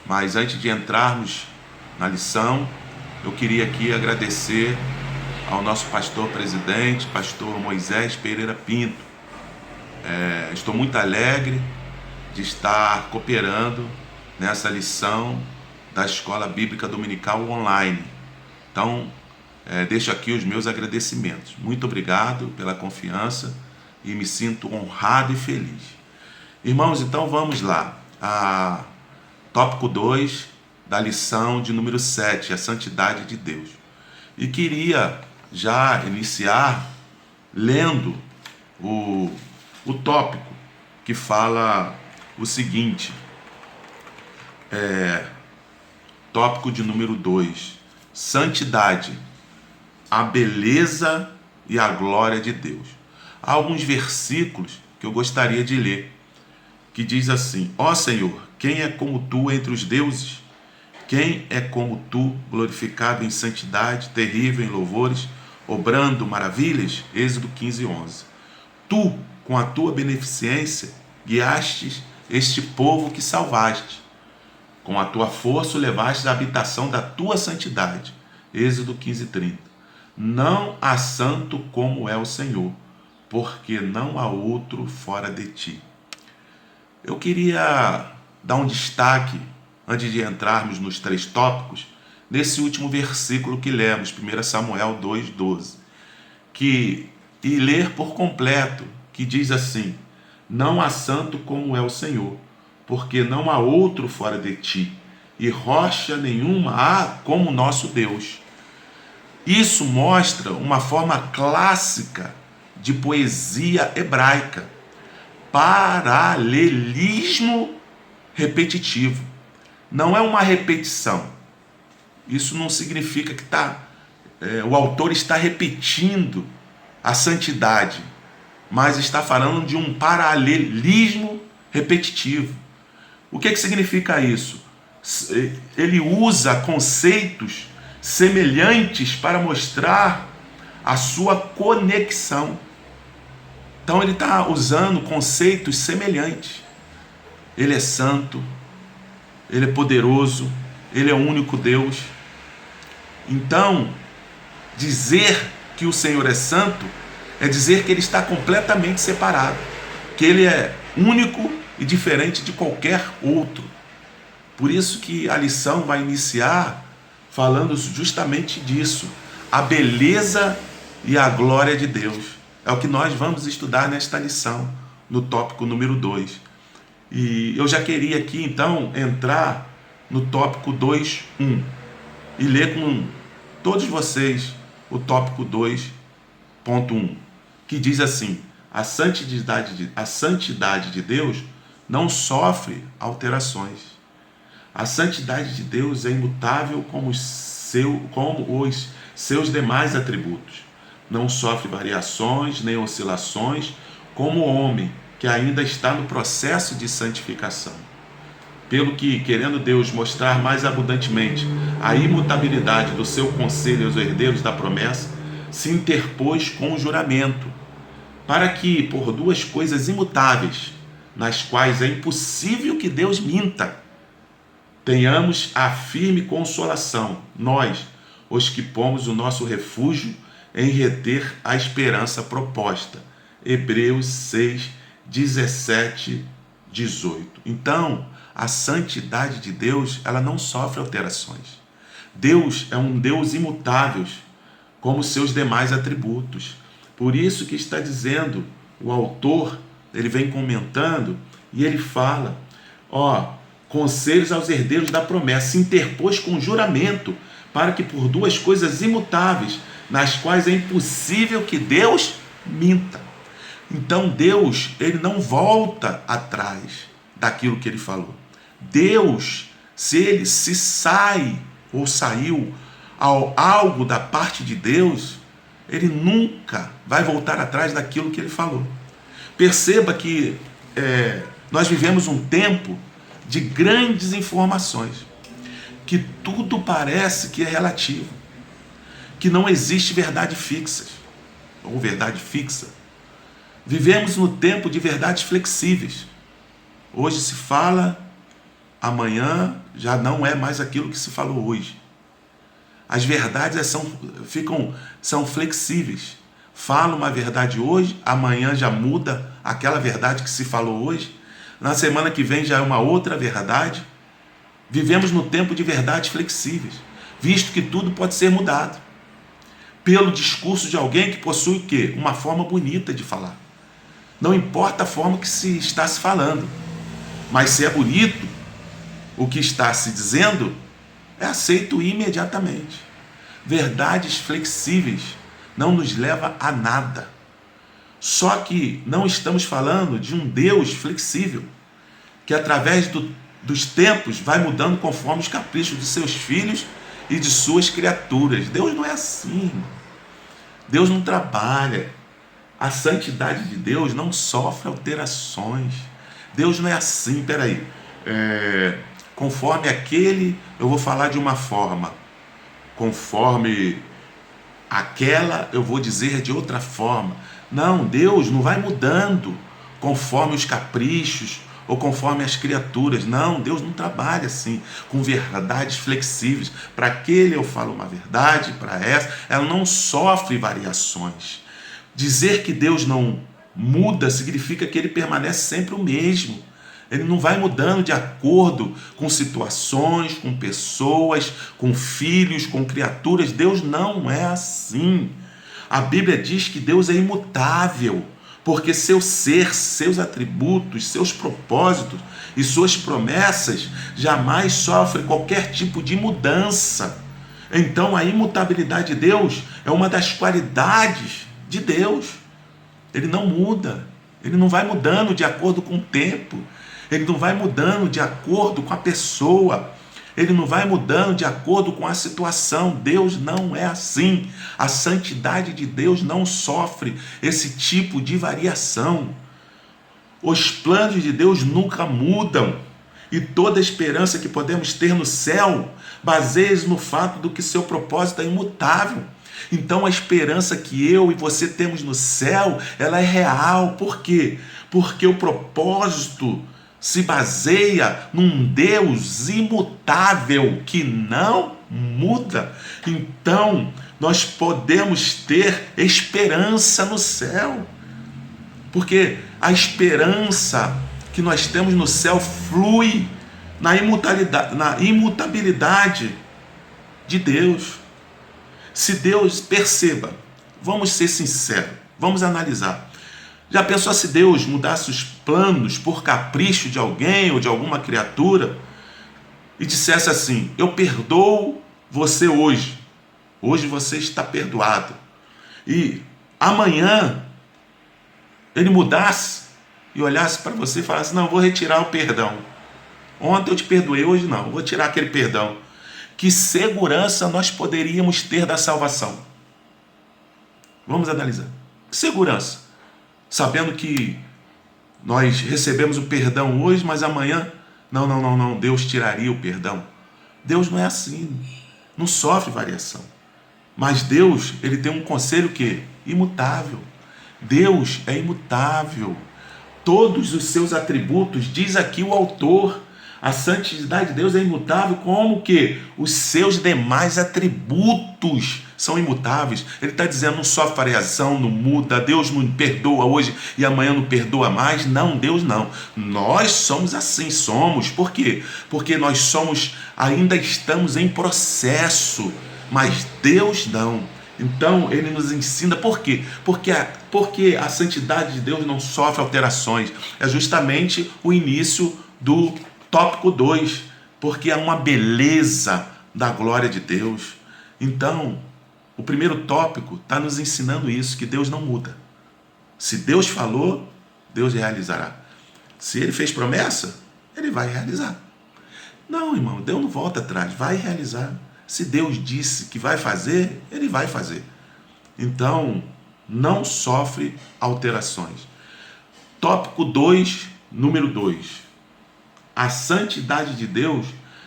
Mas antes de entrarmos na lição, eu queria aqui agradecer ao nosso pastor presidente, pastor Moisés Pereira Pinto. Estou muito alegre de estar cooperando nessa lição da Escola Bíblica Dominical online. Então, deixo aqui os meus agradecimentos. Muito obrigado pela confiança e me sinto honrado e feliz. Irmãos, então vamos lá. Tópico 2 da lição de número 7, a santidade de Deus. E queria já iniciar lendo o tópico que fala o seguinte, tópico de número 2, santidade, a beleza e a glória de Deus. Há alguns versículos que eu gostaria de ler, que diz assim: ó Senhor, quem é como tu entre os deuses? Quem é como tu, glorificado em santidade, terrível em louvores, obrando maravilhas? Êxodo 15:11. Tu, com a tua beneficência, guiastes este povo que salvaste. Com a tua força o levaste à habitação da tua santidade. Êxodo 15:30. Não há santo como é o Senhor, porque não há outro fora de ti. Eu queria dar um destaque, antes de entrarmos nos 3 tópicos, nesse último versículo que lemos, 1 Samuel 2:12, e ler por completo, que diz assim: não há santo como é o Senhor, porque não há outro fora de ti, e rocha nenhuma há como nosso Deus. Isso mostra uma forma clássica de poesia hebraica, paralelismo repetitivo. Não é uma repetição. Isso não significa que o autor está repetindo a santidade, mas está falando de um paralelismo repetitivo. O que significa isso? Ele usa conceitos semelhantes para mostrar a sua conexão. Então ele está usando conceitos semelhantes. Ele é santo, ele é poderoso, ele é o único Deus. Então, dizer que o Senhor é santo é dizer que ele está completamente separado, que ele é único e diferente de qualquer outro. Por isso que a lição vai iniciar falando justamente disso, a beleza e a glória de Deus. É o que nós vamos estudar nesta lição, no tópico número 2. E eu já queria aqui, então, entrar no tópico 2.1 e ler com todos vocês o tópico 2.1, que diz assim: a santidade de Deus não sofre alterações. A santidade de Deus é imutável como os seus demais atributos. Não sofre variações nem oscilações, como o homem que ainda está no processo de santificação. Pelo que, querendo Deus mostrar mais abundantemente a imutabilidade do seu conselho aos herdeiros da promessa, se interpôs com o juramento, para que, por duas coisas imutáveis, nas quais é impossível que Deus minta, tenhamos a firme consolação, nós, os que pomos o nosso refúgio em reter a esperança proposta. Hebreus 6, 17, 18. Então, a santidade de Deus, ela não sofre alterações. Deus é um Deus imutável, como seus demais atributos. Por isso que está dizendo, o autor, ele vem comentando, e ele fala, conselhos aos herdeiros da promessa, se interpôs com juramento, para que por duas coisas imutáveis, nas quais é impossível que Deus minta. Então Deus, ele não volta atrás daquilo que ele falou. Deus, se ele se sai ou saiu algo da parte de Deus, ele nunca vai voltar atrás daquilo que ele falou. Perceba que nós vivemos um tempo de grandes informações, que tudo parece que é relativo, que não existe verdade fixa, ou verdade fixa. Vivemos no tempo de verdades flexíveis. Hoje se fala, amanhã já não é mais aquilo que se falou hoje. As verdades são flexíveis. Fala uma verdade hoje, amanhã já muda aquela verdade que se falou hoje. Na semana que vem já é uma outra verdade. Vivemos no tempo de verdades flexíveis, visto que tudo pode ser mudado pelo discurso de alguém que possui o quê? Uma forma bonita de falar. Não importa a forma que se está se falando, mas se é bonito o que está se dizendo, é aceito imediatamente. Verdades flexíveis não nos levam a nada. Só que não estamos falando de um Deus flexível, que através dos tempos vai mudando conforme os caprichos de seus filhos e de suas criaturas. Deus não é assim. Deus não trabalha. A santidade de Deus não sofre alterações. Deus não é assim, conforme aquele, eu vou falar de uma forma, conforme aquela, eu vou dizer de outra forma. Não, Deus não vai mudando conforme os caprichos ou conforme as criaturas. Não, Deus não trabalha assim, com verdades flexíveis. Para aquele eu falo uma verdade, para essa, ela não sofre variações. Dizer que Deus não muda significa que ele permanece sempre o mesmo. Ele não vai mudando de acordo com situações, com pessoas, com filhos, com criaturas. Deus não é assim. A Bíblia diz que Deus é imutável, porque seu ser, seus atributos, seus propósitos e suas promessas jamais sofrem qualquer tipo de mudança. Então a imutabilidade de Deus é uma das qualidades de Deus. Ele não muda, ele não vai mudando de acordo com o tempo, ele não vai mudando de acordo com a pessoa, ele não vai mudando de acordo com a situação. Deus não é assim. A santidade de Deus não sofre esse tipo de variação. Os planos de Deus nunca mudam, e toda a esperança que podemos ter no céu baseia-se no fato de que seu propósito é imutável. Então a esperança que eu e você temos no céu, ela é real. Por quê? Porque o propósito se baseia num Deus imutável que não muda. Então nós podemos ter esperança no céu, porque a esperança que nós temos no céu flui na imutabilidade de Deus. Se Deus, perceba, vamos ser sinceros, vamos analisar. Já pensou se Deus mudasse os planos por capricho de alguém ou de alguma criatura e dissesse assim: eu perdoo você hoje, hoje você está perdoado, e amanhã ele mudasse e olhasse para você e falasse: não, vou retirar o perdão, ontem eu te perdoei, hoje não, vou tirar aquele perdão. Que segurança nós poderíamos ter da salvação? Vamos analisar. Que segurança? Sabendo que nós recebemos o perdão hoje, mas amanhã, não, Deus tiraria o perdão. Deus não é assim, não sofre variação. Mas Deus, ele tem um conselho que é imutável. Deus é imutável. Todos os seus atributos, diz aqui o autor, a santidade de Deus é imutável, como que os seus demais atributos são imutáveis. Ele está dizendo: não sofre variação, não muda, Deus não perdoa hoje e amanhã não perdoa mais. Não, Deus não. Nós somos assim, somos. Por quê? Porque nós somos, ainda estamos em processo, mas Deus não. Então ele nos ensina. Por quê? Porque a santidade de Deus não sofre alterações. É justamente o início do tópico 2, porque há uma beleza da glória de Deus. Então, o primeiro tópico está nos ensinando isso, que Deus não muda. Se Deus falou, Deus realizará. Se Ele fez promessa, Ele vai realizar. Não, irmão, Deus não volta atrás, vai realizar. Se Deus disse que vai fazer, Ele vai fazer. Então, não sofre alterações. Tópico 2, número 2. A santidade de Deus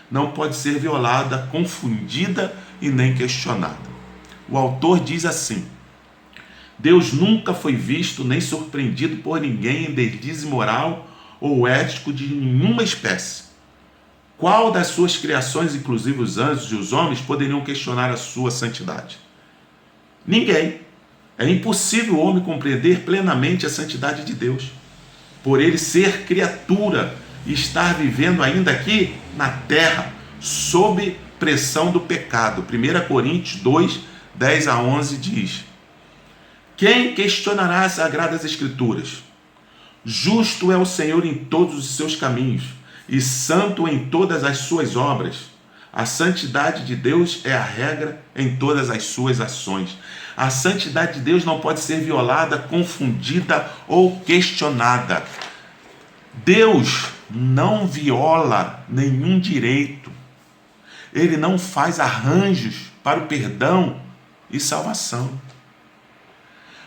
não pode ser violada, confundida e nem questionada. O autor diz assim: Deus nunca foi visto nem surpreendido por ninguém em deslize moral ou ético de nenhuma espécie. Qual das suas criações, inclusive os anjos e os homens, poderiam questionar a sua santidade? Ninguém. É impossível o homem compreender plenamente a santidade de Deus, por ele ser criatura e estar vivendo ainda aqui na terra, sob pressão do pecado. 1 Coríntios 2, 10 a 11 diz: quem questionará as sagradas escrituras? Justo é o Senhor em todos os seus caminhos e santo em todas as suas obras. A santidade de Deus é a regra em todas as suas ações. A santidade de Deus não pode ser violada, confundida ou questionada. Deus não viola nenhum direito. Ele não faz arranjos para o perdão e salvação.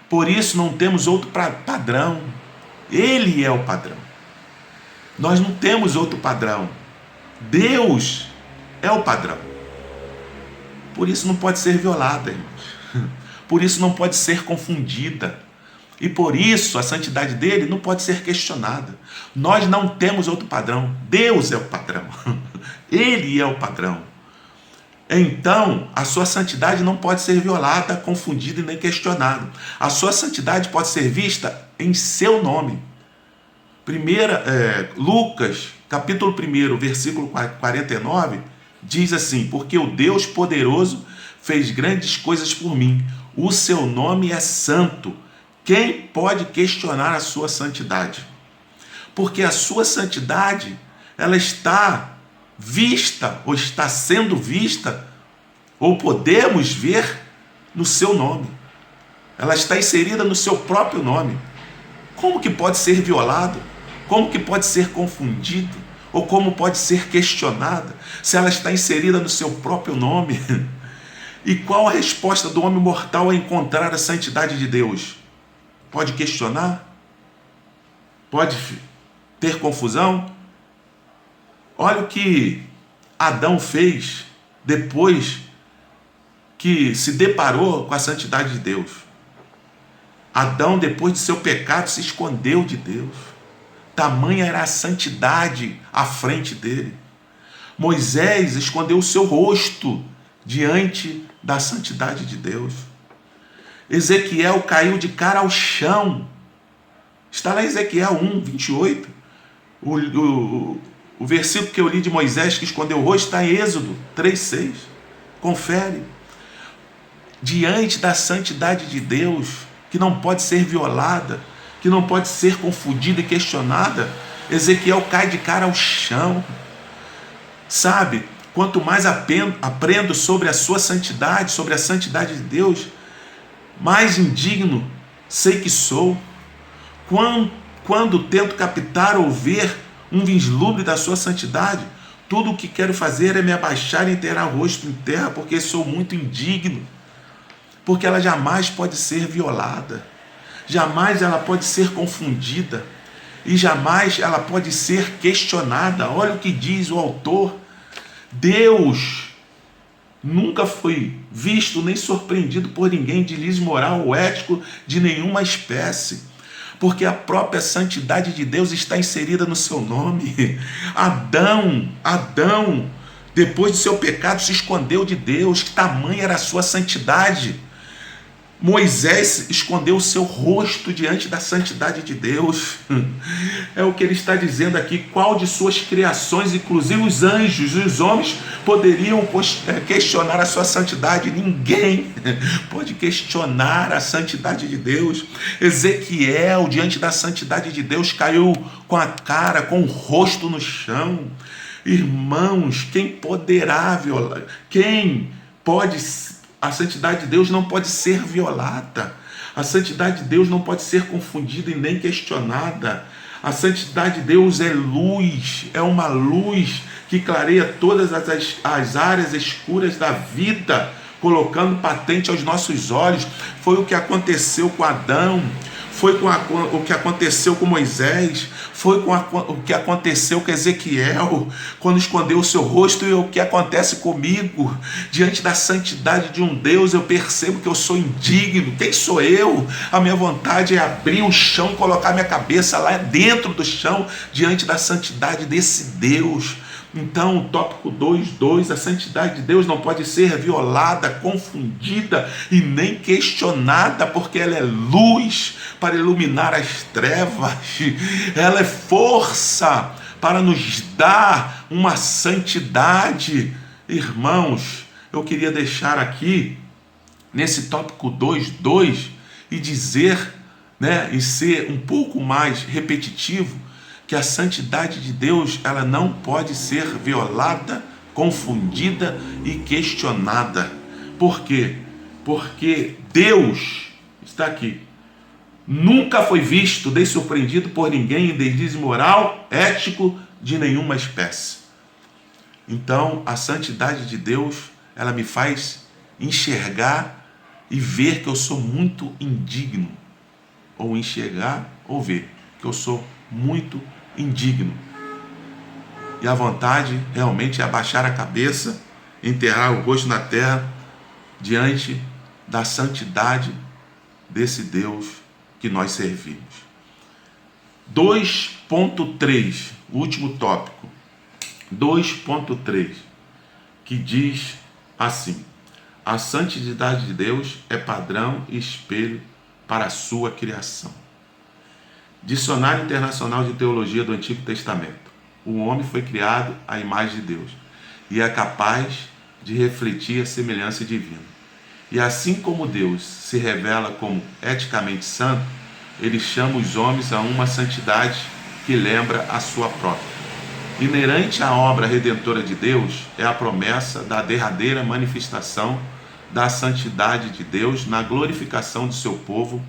Por isso não temos outro padrão. Ele é o padrão. Nós não temos outro padrão. Deus é o padrão. Por isso não pode ser violada, irmãos. Por isso não pode ser confundida. E por isso a santidade dele não pode ser questionada. Nós não temos outro padrão. Deus é o padrão. Ele é o padrão. Então, a sua santidade não pode ser violada, confundida e nem questionada. A sua santidade pode ser vista em seu nome. Lucas, capítulo 1, versículo 49, diz assim: porque o Deus poderoso fez grandes coisas por mim. O seu nome é santo. Quem pode questionar a sua santidade? Porque a sua santidade, ela está vista, ou está sendo vista, ou podemos ver no seu nome. Ela está inserida no seu próprio nome. Como que pode ser violado? Como que pode ser confundido? Ou como pode ser questionada se ela está inserida no seu próprio nome? E qual a resposta do homem mortal a encontrar a santidade de Deus? Pode questionar? Pode ter confusão? Olha o que Adão fez depois que se deparou com a santidade de Deus. Adão, depois de seu pecado, se escondeu de Deus. Tamanha era a santidade à frente dele. Moisés escondeu o seu rosto diante da santidade de Deus. Ezequiel caiu de cara ao chão. Está lá em Ezequiel 1, 28. O O versículo que eu li de Moisés que escondeu o rosto está em Êxodo 3:6. Confere. Diante da santidade de Deus, que não pode ser violada, que não pode ser confundida e questionada, Ezequiel cai de cara ao chão. Sabe, quanto mais aprendo sobre a sua santidade, sobre a santidade de Deus, mais indigno sei que sou. Quando tento captar ou ver um vislumbre da sua santidade, tudo o que quero fazer é me abaixar e enterrar o rosto em terra, porque sou muito indigno. Porque ela jamais pode ser violada, jamais ela pode ser confundida, e jamais ela pode ser questionada. Olha o que diz o autor: Deus nunca foi visto nem surpreendido por ninguém de deslize moral ou ético de nenhuma espécie, porque a própria santidade de Deus está inserida no seu nome. Adão, depois do seu pecado, se escondeu de Deus. Que tamanha era a sua santidade! Moisés escondeu o seu rosto diante da santidade de Deus. É o que ele está dizendo aqui. Qual de suas criações, inclusive os anjos e os homens, poderiam questionar a sua santidade? Ninguém pode questionar a santidade de Deus. Ezequiel, diante da santidade de Deus, caiu com a cara, com o rosto no chão. Irmãos, quem poderá violar? Quem pode... A santidade de Deus não pode ser violada. A santidade de Deus não pode ser confundida e nem questionada. A santidade de Deus é luz, é uma luz que clareia todas as áreas escuras da vida, colocando patente aos nossos olhos. Foi o que aconteceu com Adão, foi o que aconteceu com Moisés, foi o que aconteceu com Ezequiel, quando escondeu o seu rosto, e o que acontece comigo. Diante da santidade de um Deus, eu percebo que eu sou indigno. Quem sou eu? A minha vontade é abrir o chão, colocar minha cabeça lá dentro do chão, diante da santidade desse Deus. Então, o tópico 2.2, a santidade de Deus não pode ser violada, confundida e nem questionada, porque ela é luz para iluminar as trevas, ela é força para nos dar uma santidade. Irmãos, eu queria deixar aqui, nesse tópico 2.2, e dizer, e ser um pouco mais repetitivo, que a santidade de Deus, ela não pode ser violada, confundida e questionada. Por quê? Porque Deus está aqui. Nunca foi visto nem surpreendido por ninguém em deslize moral, ético de nenhuma espécie. Então, a santidade de Deus, ela me faz enxergar e ver que eu sou muito indigno. Ou enxergar ou ver que eu sou muito indigno. E a vontade realmente é abaixar a cabeça, enterrar o rosto na terra, diante da santidade desse Deus que nós servimos. 2.3, o último tópico. 2.3, que diz assim: a santidade de Deus é padrão e espelho para a sua criação. Dicionário Internacional de Teologia do Antigo Testamento. O homem foi criado à imagem de Deus e é capaz de refletir a semelhança divina. E assim como Deus se revela como eticamente santo, ele chama os homens a uma santidade que lembra a sua própria. Inerente à obra redentora de Deus é a promessa da derradeira manifestação da santidade de Deus na glorificação do seu povo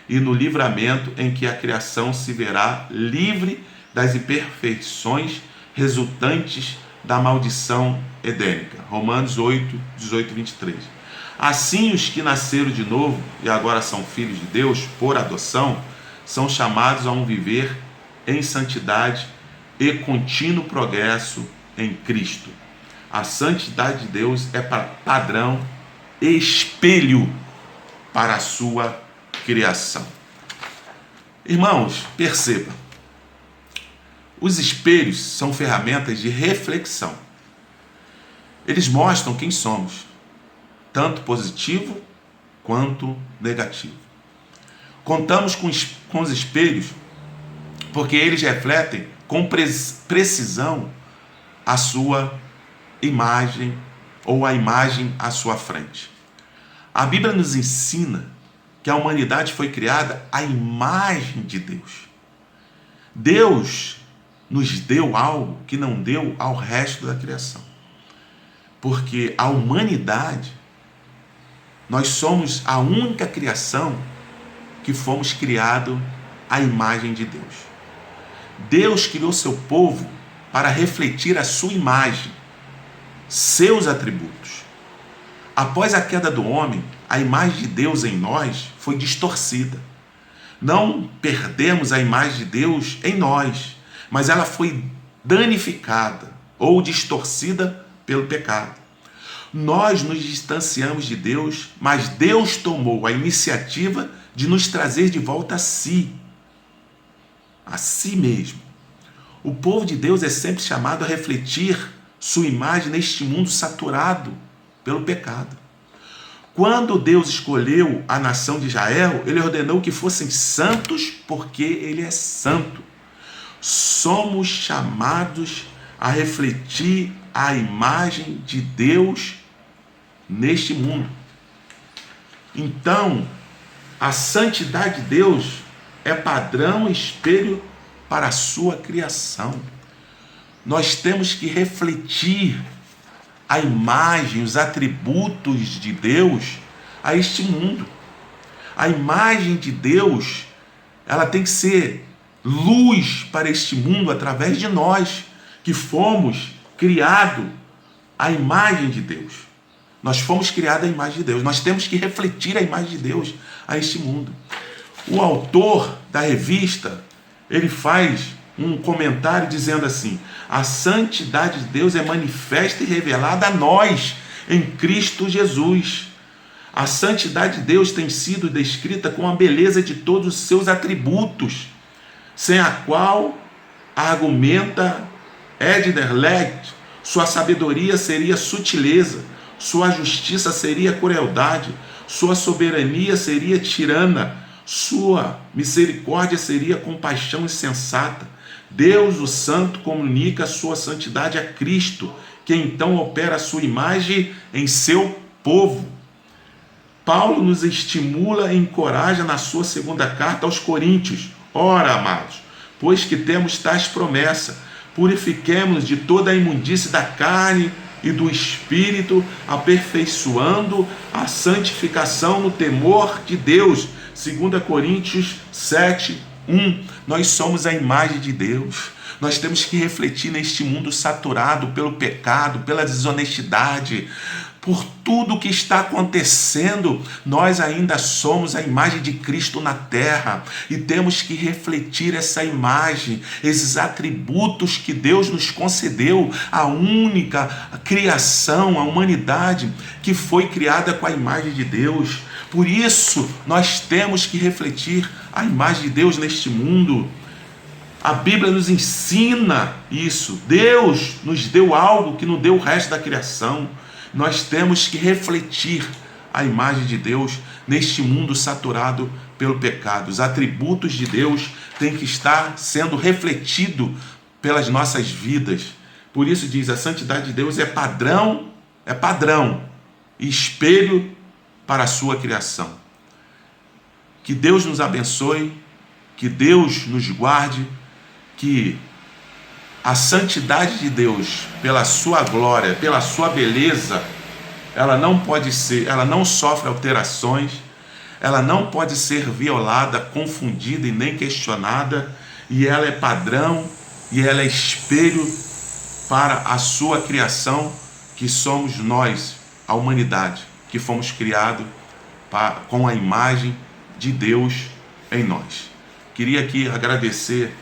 e no livramento em que a criação se verá livre das imperfeições resultantes da maldição edênica. Romanos 8, 18 e 23. Assim, os que nasceram de novo e agora são filhos de Deus por adoção, são chamados a um viver em santidade e contínuo progresso em Cristo. A santidade de Deus é padrão e espelho para a sua criação. Irmãos, perceba, os espelhos são ferramentas de reflexão. Eles mostram quem somos, tanto positivo quanto negativo. Contamos com os espelhos porque eles refletem com precisão a sua imagem ou a imagem à sua frente. A Bíblia nos ensina que a humanidade foi criada à imagem de Deus. Deus nos deu algo que não deu ao resto da criação. Porque a humanidade, nós somos a única criação que fomos criados à imagem de Deus. Deus criou seu povo para refletir a sua imagem, seus atributos. Após a queda do homem, a imagem de Deus em nós foi distorcida. Não perdemos a imagem de Deus em nós, mas ela foi danificada ou distorcida pelo pecado. Nós nos distanciamos de Deus, mas Deus tomou a iniciativa de nos trazer de volta a si mesmo. O povo de Deus é sempre chamado a refletir sua imagem neste mundo saturado pelo pecado. Quando Deus escolheu a nação de Israel, ele ordenou que fossem santos porque ele é santo. Somos chamados a refletir a imagem de Deus neste mundo. Então, a santidade de Deus é padrão e espelho para a sua criação. Nós temos que refletir a imagem, os atributos de Deus a este mundo. A imagem de Deus, ela tem que ser luz para este mundo através de nós, que fomos criados à imagem de Deus. Nós fomos criados à imagem de Deus. Nós temos que refletir a imagem de Deus a este mundo. O autor da revista, ele faz um comentário dizendo assim: a santidade de Deus é manifesta e revelada a nós em Cristo Jesus. A santidade de Deus tem sido descrita com a beleza de todos os seus atributos, sem a qual, argumenta Edner Lect, sua sabedoria seria sutileza, sua justiça seria crueldade, sua soberania seria tirana, sua misericórdia seria compaixão insensata. Deus, o Santo, comunica a sua santidade a Cristo, que então opera a sua imagem em seu povo. Paulo nos estimula e encoraja na sua segunda carta aos Coríntios: ora, amados, pois que temos tais promessas, purifiquemo-nos de toda a imundície da carne e do espírito, aperfeiçoando a santificação no temor de Deus. 2 Coríntios 7, 1. Nós somos a imagem de Deus. Nós temos que refletir neste mundo saturado pelo pecado, pela desonestidade, por tudo que está acontecendo. Nós ainda somos a imagem de Cristo na terra e temos que refletir essa imagem, esses atributos que Deus nos concedeu, a única criação, a humanidade que foi criada com a imagem de Deus. Por isso, nós temos que refletir a imagem de Deus neste mundo. A Bíblia nos ensina isso. Deus nos deu algo que não deu o resto da criação. Nós temos que refletir a imagem de Deus neste mundo saturado pelo pecado. Os atributos de Deus têm que estar sendo refletidos pelas nossas vidas. Por isso diz, a santidade de Deus é padrão e espelho para a sua criação. Que Deus nos abençoe, que Deus nos guarde, que a santidade de Deus, pela sua glória, pela sua beleza, ela não sofre alterações, ela não pode ser violada, confundida e nem questionada, e ela é padrão e ela é espelho para a sua criação, que somos nós, a humanidade, que fomos criados com a imagem de Deus em nós. Queria aqui agradecer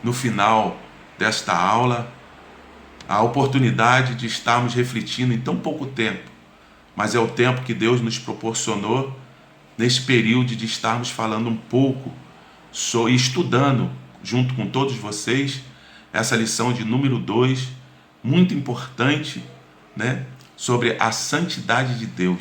no final desta aula a oportunidade de estarmos refletindo em tão pouco tempo, mas é o tempo que Deus nos proporcionou nesse período de estarmos falando um pouco e estudando junto com todos vocês essa lição de número 2, muito importante, né, sobre a santidade de Deus.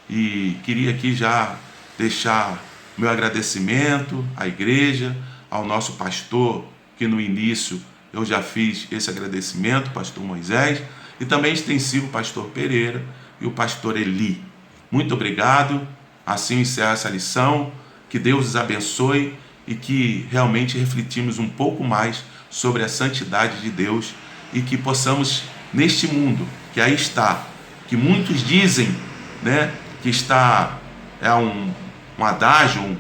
E queria aqui já deixar meu agradecimento à igreja, ao nosso pastor, que no início eu já fiz esse agradecimento, pastor Moisés, e também extensivo pastor Pereira e o pastor Eli. Muito obrigado, assim encerra essa lição, que Deus os abençoe e que realmente refletimos um pouco mais sobre a santidade de Deus e que possamos, neste mundo que aí está, que muitos dizem, né, que está, um adágio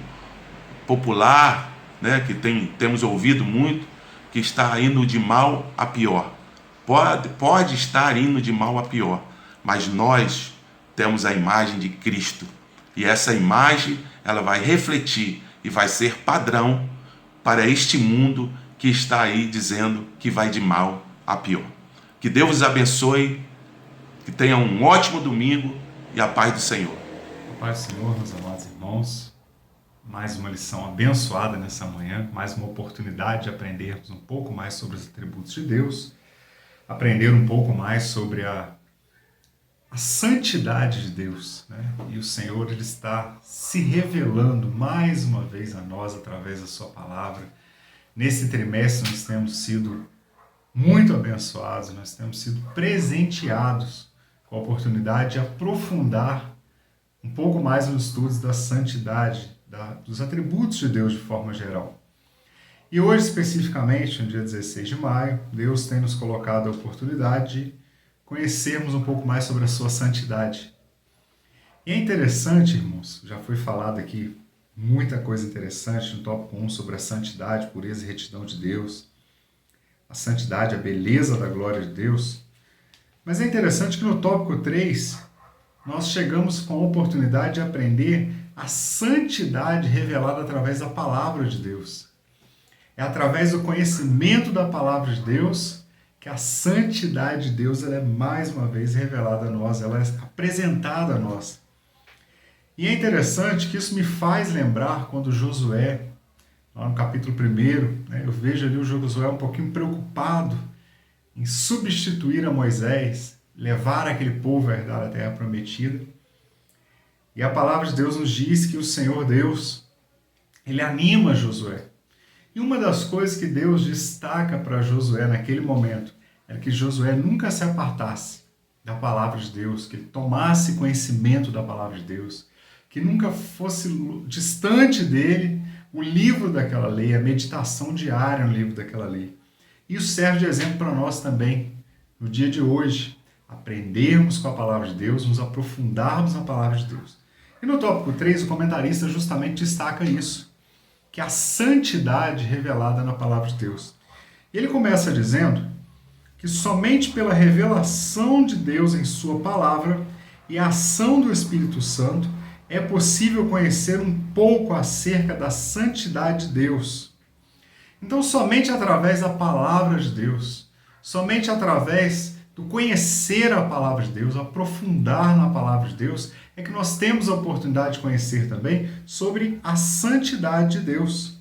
popular, né, que temos ouvido muito, que está indo de mal a pior. Pode estar indo de mal a pior, mas nós temos a imagem de Cristo. E essa imagem, ela vai refletir e vai ser padrão para este mundo que está aí dizendo que vai de mal a pior. Que Deus os abençoe, que tenham um ótimo domingo e a paz do Senhor. A paz do Senhor, meus amados irmãos. Mais uma lição abençoada nessa manhã, mais uma oportunidade de aprendermos um pouco mais sobre os atributos de Deus, aprender um pouco mais sobre a santidade de Deus, né? E o Senhor, Ele está se revelando mais uma vez a nós através da sua palavra. Nesse trimestre nós temos sido muito abençoados, nós temos sido presenteados com a oportunidade de aprofundar um pouco mais nos estudos da santidade, dos atributos de Deus de forma geral. E hoje, especificamente, no dia 16 de maio, Deus tem nos colocado a oportunidade de conhecermos um pouco mais sobre a sua santidade. E é interessante, irmãos, já foi falado aqui muita coisa interessante no tópico 1 sobre a santidade, pureza e retidão de Deus, a santidade, a beleza da glória de Deus. Mas é interessante que no tópico 3, nós chegamos com a oportunidade de aprender a santidade revelada através da palavra de Deus. É através do conhecimento da palavra de Deus que a santidade de Deus ela é mais uma vez revelada a nós, ela é apresentada a nós. E é interessante que isso me faz lembrar quando Josué, lá no capítulo 1, né, eu vejo ali o Josué um pouquinho preocupado em substituir a Moisés, levar aquele povo a herdar a terra prometida. E a palavra de Deus nos diz que o Senhor Deus, Ele anima Josué. E uma das coisas que Deus destaca para Josué naquele momento era que Josué nunca se apartasse da palavra de Deus, que ele tomasse conhecimento da palavra de Deus, que nunca fosse distante dele o livro daquela lei, a meditação diária no livro daquela lei. Isso serve de exemplo para nós também, no dia de hoje, aprendermos com a palavra de Deus, nos aprofundarmos na palavra de Deus. E no tópico 3, o comentarista justamente destaca isso, que é a santidade revelada na palavra de Deus. Ele começa dizendo que somente pela revelação de Deus em sua palavra e a ação do Espírito Santo é possível conhecer um pouco acerca da santidade de Deus. Então, somente através da palavra de Deus, somente através do conhecer a palavra de Deus, aprofundar na palavra de Deus, é que nós temos a oportunidade de conhecer também sobre a santidade de Deus.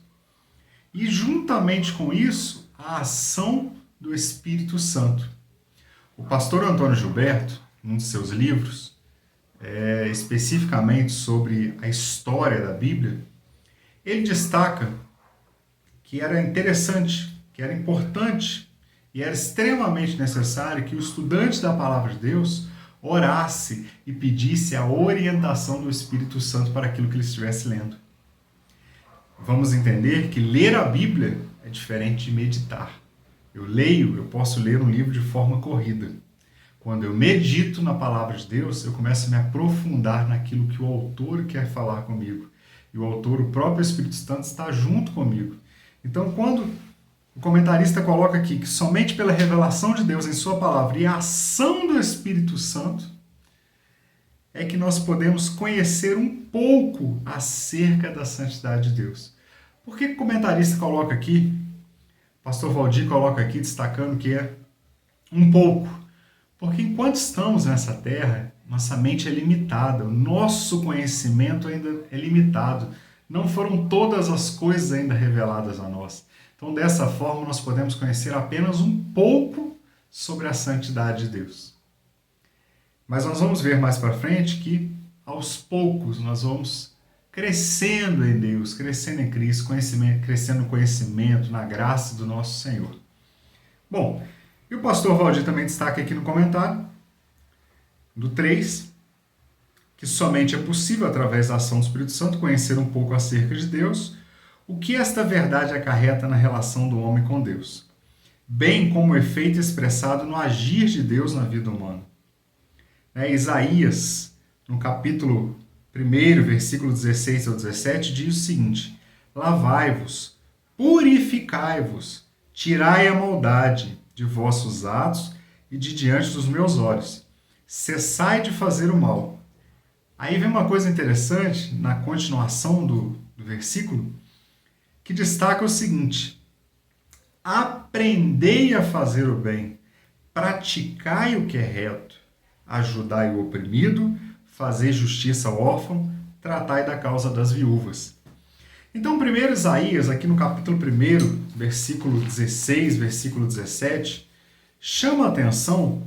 E juntamente com isso, a ação do Espírito Santo. O pastor Antônio Gilberto, num de seus livros, especificamente sobre a história da Bíblia, ele destaca que era interessante, que era importante e era extremamente necessário que o estudante da palavra de Deus orasse e pedisse a orientação do Espírito Santo para aquilo que ele estivesse lendo. Vamos entender que ler a Bíblia é diferente de meditar. Eu posso ler um livro de forma corrida. Quando eu medito na palavra de Deus, eu começo a me aprofundar naquilo que o autor quer falar comigo. E o autor, o próprio Espírito Santo, está junto comigo. Então, quando o comentarista coloca aqui que somente pela revelação de Deus em sua palavra e a ação do Espírito Santo é que nós podemos conhecer um pouco acerca da santidade de Deus. Por que o comentarista coloca aqui, o pastor Valdir coloca aqui destacando que é um pouco? Porque enquanto estamos nessa terra, nossa mente é limitada, o nosso conhecimento ainda é limitado. Não foram todas as coisas ainda reveladas a nós. Então, dessa forma, nós podemos conhecer apenas um pouco sobre a santidade de Deus. Mas nós vamos ver mais para frente que, aos poucos, nós vamos crescendo em Deus, crescendo em Cristo, crescendo no conhecimento, na graça do nosso Senhor. Bom, e o pastor Valdir também destaca aqui no comentário do 3, que somente é possível, através da ação do Espírito Santo, conhecer um pouco acerca de Deus, o que esta verdade acarreta na relação do homem com Deus, bem como o efeito expressado no agir de Deus na vida humana. Isaías, no capítulo 1, versículo 16 ao 17, diz o seguinte: lavai-vos, purificai-vos, tirai a maldade de vossos atos e de diante dos meus olhos. Cessai de fazer o mal. Aí vem uma coisa interessante na continuação do versículo, que destaca o seguinte: aprendei a fazer o bem, praticai o que é reto, ajudai o oprimido, fazei justiça ao órfão, tratai da causa das viúvas. Então, primeiro Isaías, aqui no capítulo 1, versículo 16, versículo 17, chama a atenção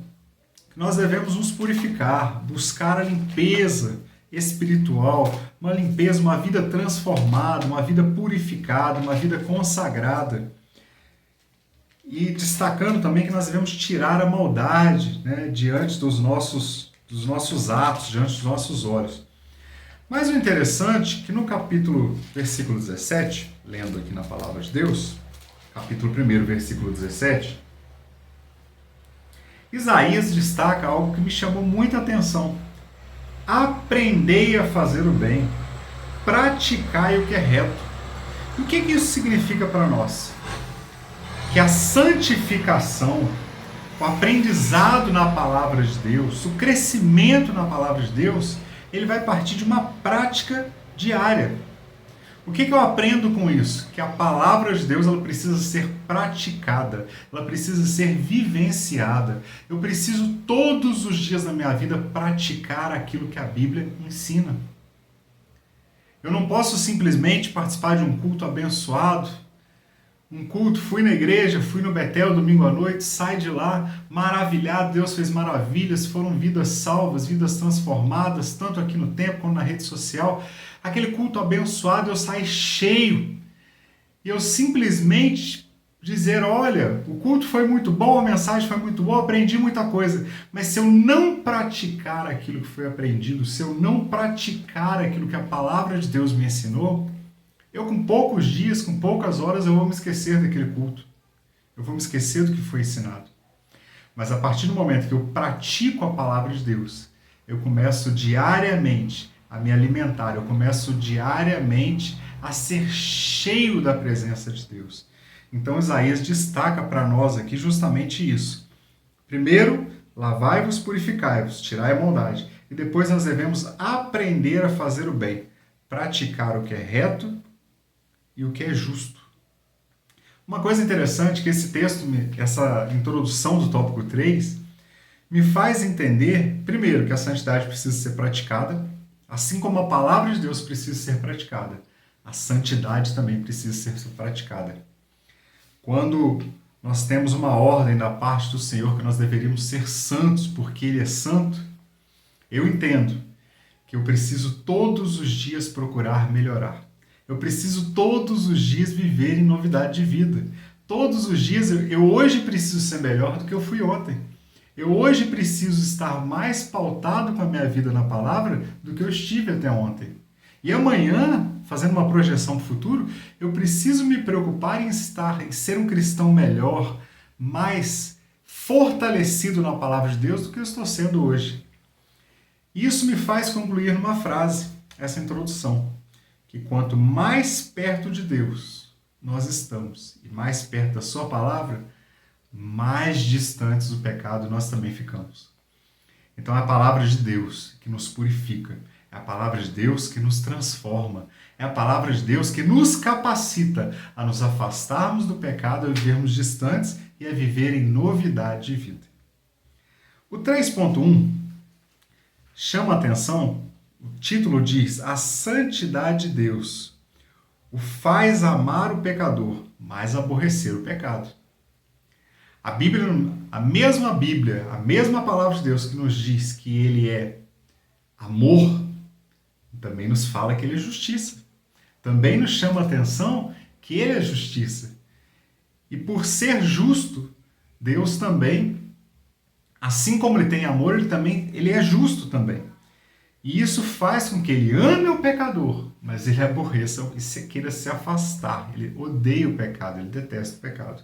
que nós devemos nos purificar, buscar a limpeza espiritual, uma limpeza, uma vida transformada, uma vida purificada, uma vida consagrada. E destacando também que nós devemos tirar a maldade, diante dos nossos atos, diante dos nossos olhos. Mas o interessante é que no capítulo, versículo 17, lendo aqui na palavra de Deus, capítulo 1, versículo 17, Isaías destaca algo que me chamou muita atenção. Aprendei a fazer o bem, praticai o que é reto. E o que isso significa para nós? Que a santificação, o aprendizado na palavra de Deus, o crescimento na palavra de Deus, ele vai partir de uma prática diária. O que eu aprendo com isso? Que a palavra de Deus ela precisa ser praticada, ela precisa ser vivenciada. Eu preciso todos os dias da minha vida praticar aquilo que a Bíblia ensina. Eu não posso simplesmente participar de um culto abençoado, fui na igreja, fui no Betel domingo à noite, sai de lá maravilhado, Deus fez maravilhas, foram vidas salvas, vidas transformadas, tanto aqui no templo quanto na rede social. Aquele culto abençoado, eu saio cheio. E eu simplesmente dizer, olha, o culto foi muito bom, a mensagem foi muito boa, aprendi muita coisa. Mas se eu não praticar aquilo que foi aprendido, se eu não praticar aquilo que a palavra de Deus me ensinou, eu com poucos dias, com poucas horas, eu vou me esquecer daquele culto. Eu vou me esquecer do que foi ensinado. Mas a partir do momento que eu pratico a palavra de Deus, eu começo diariamente a me alimentar, eu começo diariamente a ser cheio da presença de Deus. Então Isaías destaca para nós aqui justamente isso. Primeiro, lavai-vos, purificai-vos, tirai a maldade. E depois nós devemos aprender a fazer o bem, praticar o que é reto e o que é justo. Uma coisa interessante que esse texto, essa introdução do tópico 3, me faz entender, primeiro, que a santidade precisa ser praticada, assim como a palavra de Deus precisa ser praticada, a santidade também precisa ser praticada. Quando nós temos uma ordem da parte do Senhor que nós deveríamos ser santos porque Ele é santo, eu entendo que eu preciso todos os dias procurar melhorar. Eu preciso todos os dias viver em novidade de vida. Todos os dias, eu hoje preciso ser melhor do que eu fui ontem. Eu hoje preciso estar mais pautado com a minha vida na palavra do que eu estive até ontem. E amanhã, fazendo uma projeção para o futuro, eu preciso me preocupar em ser um cristão melhor, mais fortalecido na palavra de Deus do que eu estou sendo hoje. Isso me faz concluir numa frase, essa introdução, que quanto mais perto de Deus nós estamos e mais perto da sua palavra, mais distantes do pecado nós também ficamos. Então é a palavra de Deus que nos purifica, é a palavra de Deus que nos transforma, é a palavra de Deus que nos capacita a nos afastarmos do pecado, a vivermos distantes e a viver em novidade de vida. O 3.1 chama a atenção, o título diz: a santidade de Deus o faz amar o pecador, mas aborrecer o pecado. A Bíblia, a mesma palavra de Deus que nos diz que Ele é amor, também nos fala que Ele é justiça. Também nos chama a atenção que Ele é justiça. E por ser justo, Deus também, assim como ele tem amor, ele é justo também. E isso faz com que ele ame o pecador, mas ele aborreça e queira se afastar. Ele odeia o pecado, ele detesta o pecado.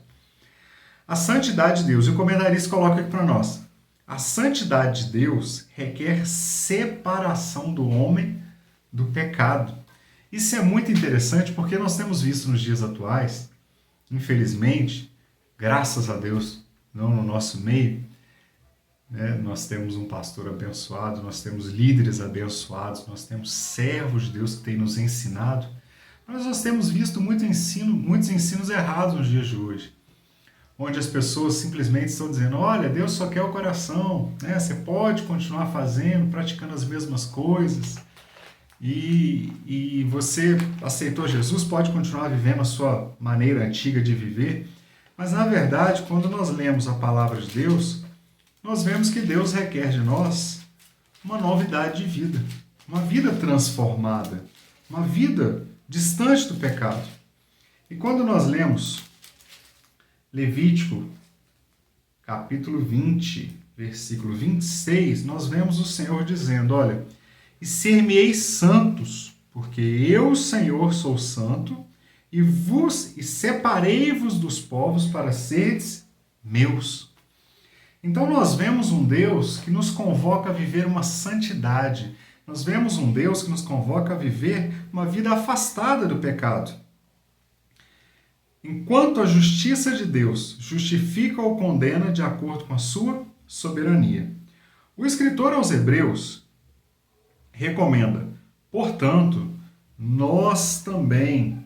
A santidade de Deus, e o comentarista coloca aqui para nós, a santidade de Deus requer separação do homem do pecado. Isso é muito interessante porque nós temos visto nos dias atuais, infelizmente, graças a Deus, não no nosso meio, né? Nós temos um pastor abençoado, nós temos líderes abençoados, nós temos servos de Deus que têm nos ensinado, mas nós temos visto muitos ensinos errados nos dias de hoje, onde as pessoas simplesmente estão dizendo, olha, Deus só quer o coração, né? Você pode continuar fazendo, praticando as mesmas coisas, e você aceitou Jesus, pode continuar vivendo a sua maneira antiga de viver, mas na verdade, quando nós lemos a palavra de Deus, nós vemos que Deus requer de nós uma novidade de vida, uma vida transformada, uma vida distante do pecado. E quando nós lemos Levítico, capítulo 20, versículo 26, nós vemos o Senhor dizendo, olha, e ser-me-eis santos, porque eu, Senhor, sou santo, e separei-vos dos povos para seres meus. Então nós vemos um Deus que nos convoca a viver uma santidade. Nós vemos um Deus que nos convoca a viver uma vida afastada do pecado. Enquanto a justiça de Deus justifica ou condena de acordo com a sua soberania. O escritor aos Hebreus recomenda, portanto, nós também,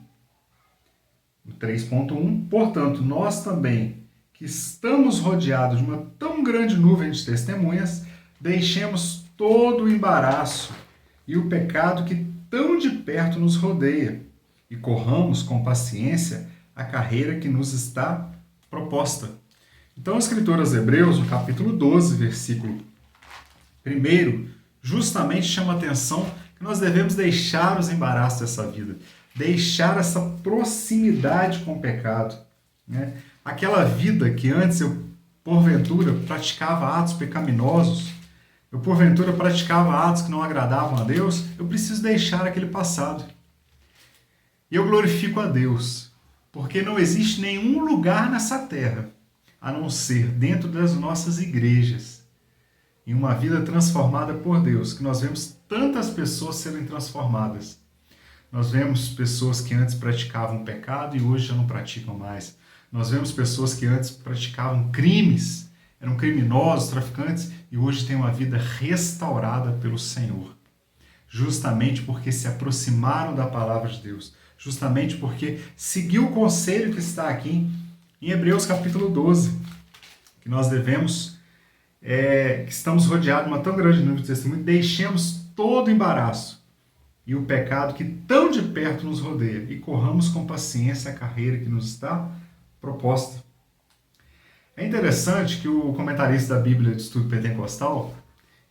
3.1, portanto, nós também, que estamos rodeados de uma tão grande nuvem de testemunhas, deixemos todo o embaraço e o pecado que tão de perto nos rodeia e corramos com paciência a carreira que nos está proposta. Então, o escritor aos Hebreus, no capítulo 12, versículo 1, justamente chama a atenção que nós devemos deixar os embaraços dessa vida, deixar essa proximidade com o pecado, né? Aquela vida que antes eu, porventura, praticava atos pecaminosos, eu, porventura, praticava atos que não agradavam a Deus, eu preciso deixar aquele passado. E eu glorifico a Deus, porque não existe nenhum lugar nessa terra, a não ser dentro das nossas igrejas, em uma vida transformada por Deus, que nós vemos tantas pessoas serem transformadas. Nós vemos pessoas que antes praticavam pecado e hoje já não praticam mais. Nós vemos pessoas que antes praticavam crimes, eram criminosos, traficantes, e hoje têm uma vida restaurada pelo Senhor. Justamente porque se aproximaram da palavra de Deus. Justamente porque seguiu o conselho que está aqui em Hebreus capítulo 12, que nós devemos, que estamos rodeados de uma tão grande número de testemunhos, deixemos todo o embaraço e o pecado que tão de perto nos rodeia e corramos com paciência a carreira que nos está proposta. É interessante que o comentarista da Bíblia de Estudo Pentecostal,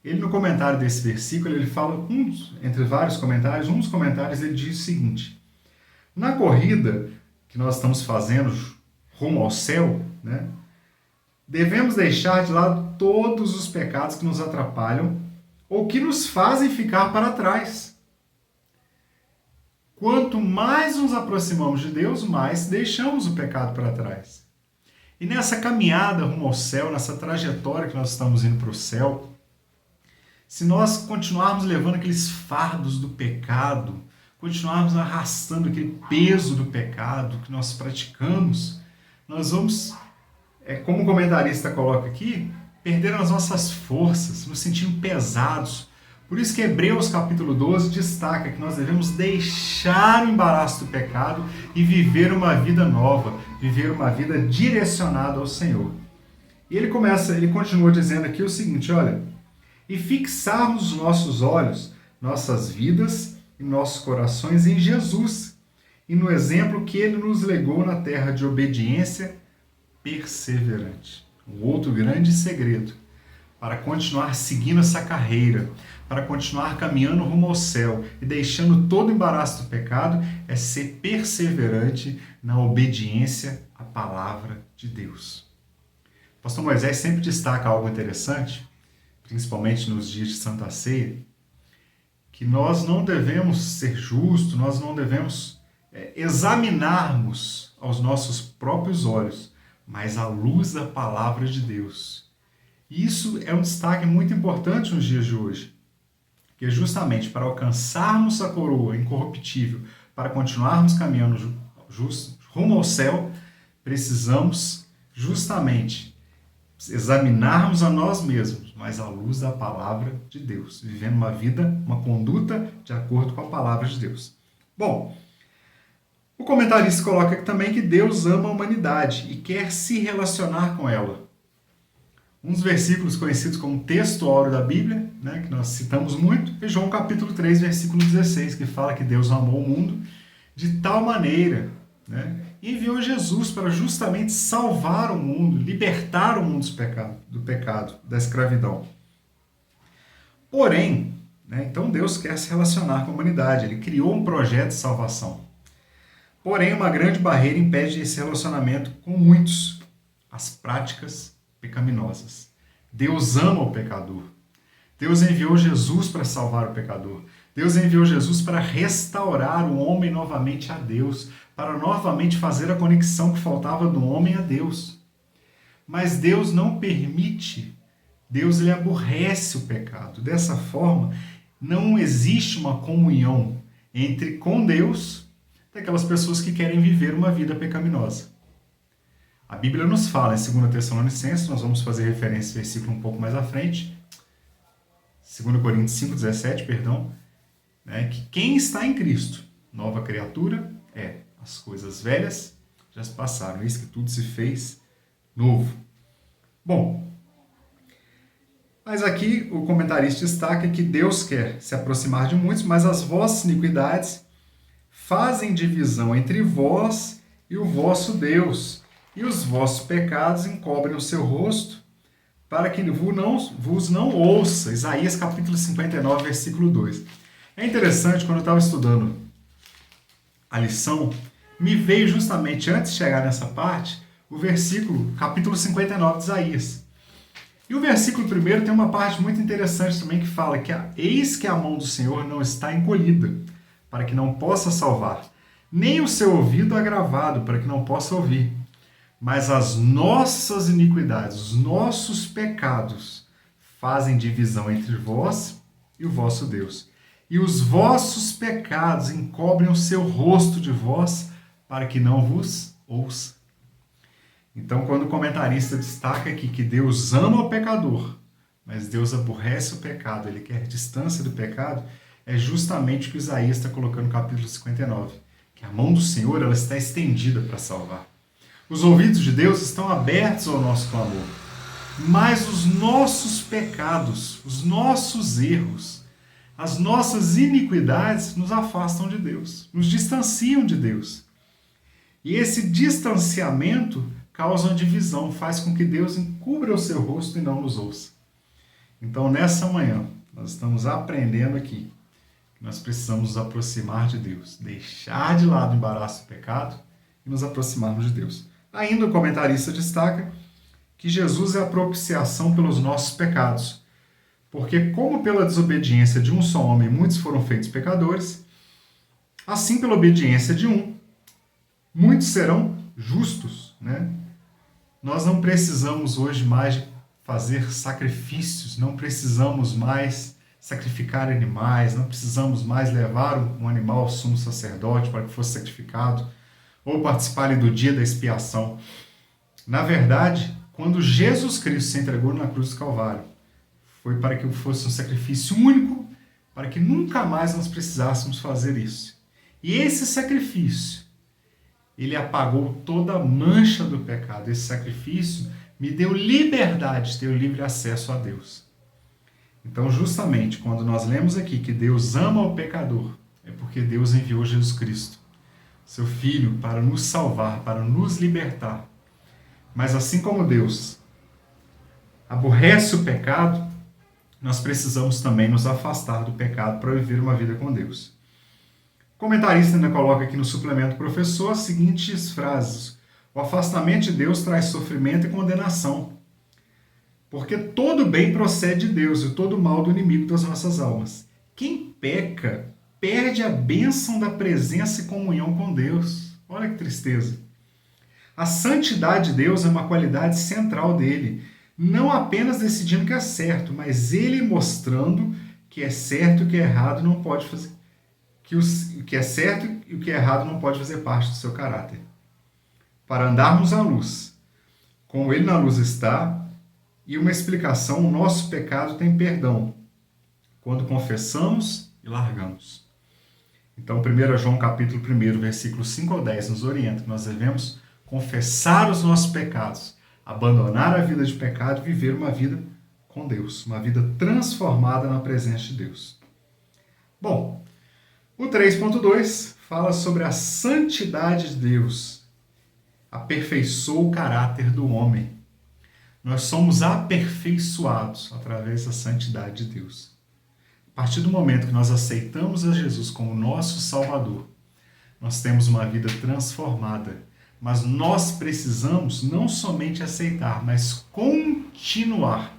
ele no comentário desse versículo, ele fala, entre vários comentários, um dos comentários ele diz o seguinte: na corrida que nós estamos fazendo rumo ao céu, né, devemos deixar de lado todos os pecados que nos atrapalham ou que nos fazem ficar para trás. Quanto mais nos aproximamos de Deus, mais deixamos o pecado para trás. E nessa caminhada rumo ao céu, nessa trajetória que nós estamos indo para o céu, se nós continuarmos levando aqueles fardos do pecado, continuarmos arrastando aquele peso do pecado que nós praticamos, nós vamos, como o comentarista coloca aqui, perder as nossas forças, nos sentindo pesados. Por isso que Hebreus capítulo 12 destaca que nós devemos deixar o embaraço do pecado e viver uma vida nova, viver uma vida direcionada ao Senhor. E ele continua dizendo aqui o seguinte, olha, e fixarmos os nossos olhos, nossas vidas e nossos corações em Jesus e no exemplo que ele nos legou na terra de obediência perseverante. Um outro grande segredo para continuar seguindo essa carreira, para continuar caminhando rumo ao céu e deixando todo o embaraço do pecado, é ser perseverante na obediência à palavra de Deus. pastor Moisés sempre destaca algo interessante, principalmente nos dias de Santa Ceia, que nós não devemos ser justos, nós não devemos examinarmos aos nossos próprios olhos, mas à luz da palavra de Deus. E isso é um destaque muito importante nos dias de hoje, que justamente para alcançarmos a coroa incorruptível, para continuarmos caminhando rumo ao céu, precisamos justamente examinarmos a nós mesmos, mas à luz da palavra de Deus, vivendo uma vida, uma conduta de acordo com a palavra de Deus. Bom, o comentarista coloca aqui também que Deus ama a humanidade e quer se relacionar com ela. Um dos versículos conhecidos como texto áureo da Bíblia, né, que nós citamos muito, é João capítulo 3, versículo 16, que fala que Deus amou o mundo de tal maneira, né, e enviou Jesus para justamente salvar o mundo, libertar o mundo do pecado, da escravidão. Porém, né, então Deus quer se relacionar com a humanidade, ele criou um projeto de salvação. Porém, uma grande barreira impede esse relacionamento com muitos, as práticas pecaminosas. Deus ama o pecador. Deus enviou Jesus para salvar o pecador. Deus enviou Jesus para restaurar o homem novamente a Deus, para novamente fazer a conexão que faltava do homem a Deus. Mas Deus não permite, Deus ele aborrece o pecado. Dessa forma, não existe uma comunhão entre com Deus daquelas pessoas que querem viver uma vida pecaminosa. A Bíblia nos fala em 2 Tessalonicenses, nós vamos fazer referência a esse versículo um pouco mais à frente, 2 Coríntios 5,17, né, que quem está em Cristo, nova criatura, as coisas velhas já se passaram, eis que tudo se fez novo. Bom, mas aqui o comentarista destaca que Deus quer se aproximar de muitos, mas as vossas iniquidades fazem divisão entre vós e o vosso Deus, e os vossos pecados encobrem o seu rosto, para que vos não ouça. Isaías capítulo 59, versículo 2. É interessante, quando eu estava estudando a lição, me veio justamente, antes de chegar nessa parte, o versículo, capítulo 59 de Isaías. E o versículo 1 tem uma parte muito interessante também que fala que eis que a mão do Senhor não está encolhida, para que não possa salvar, nem o seu ouvido agravado, para que não possa ouvir. Mas as nossas iniquidades, os nossos pecados, fazem divisão entre vós e o vosso Deus. E os vossos pecados encobrem o seu rosto de vós, para que não vos ouça. Então, quando o comentarista destaca aqui que Deus ama o pecador, mas Deus aborrece o pecado, ele quer distância do pecado, é justamente o que Isaías está colocando no capítulo 59, que a mão do Senhor ela está estendida para salvar. Os ouvidos de Deus estão abertos ao nosso clamor, mas os nossos pecados, os nossos erros, as nossas iniquidades nos afastam de Deus, nos distanciam de Deus. E esse distanciamento causa uma divisão, faz com que Deus encubra o seu rosto e não nos ouça. Então, nessa manhã, nós estamos aprendendo aqui que nós precisamos nos aproximar de Deus, deixar de lado o embaraço do pecado e nos aproximarmos de Deus. Ainda o comentarista destaca que Jesus é a propiciação pelos nossos pecados, porque como pela desobediência de um só homem muitos foram feitos pecadores, assim pela obediência de um, muitos serão justos, né? Nós não precisamos hoje mais fazer sacrifícios, não precisamos mais sacrificar animais, não precisamos mais levar um animal ao sumo sacerdote para que fosse sacrificado, ou participarem do dia da expiação. Na verdade, quando Jesus Cristo se entregou na cruz do Calvário, foi para que fosse um sacrifício único, para que nunca mais nós precisássemos fazer isso. E esse sacrifício, ele apagou toda a mancha do pecado. Esse sacrifício me deu liberdade de ter o livre acesso a Deus. Então, justamente, quando nós lemos aqui que Deus ama o pecador, é porque Deus enviou Jesus Cristo, seu Filho, para nos salvar, para nos libertar. Mas assim como Deus aborrece o pecado, nós precisamos também nos afastar do pecado para viver uma vida com Deus. O comentarista ainda coloca aqui no suplemento professor as seguintes frases: o afastamento de Deus traz sofrimento e condenação. Porque todo bem procede de Deus e todo mal do inimigo das nossas almas. Quem peca perde a bênção da presença e comunhão com Deus. Olha que tristeza. A santidade de Deus é uma qualidade central dele, não apenas decidindo o que é certo, mas ele mostrando que é certo e o que é errado não pode fazer, o que é certo e o que é errado não pode fazer parte do seu caráter. Para andarmos à luz, como ele na luz está, e uma explicação, o nosso pecado tem perdão, quando confessamos e largamos. Então, 1 João capítulo 1, versículos 5 ao 10, nos orienta que nós devemos confessar os nossos pecados, abandonar a vida de pecado e viver uma vida com Deus, uma vida transformada na presença de Deus. Bom, o 3.2 fala sobre a santidade de Deus. Aperfeiçoa o caráter do homem. Nós somos aperfeiçoados através da santidade de Deus. A partir do momento que nós aceitamos a Jesus como nosso Salvador, nós temos uma vida transformada. Mas nós precisamos não somente aceitar, mas continuar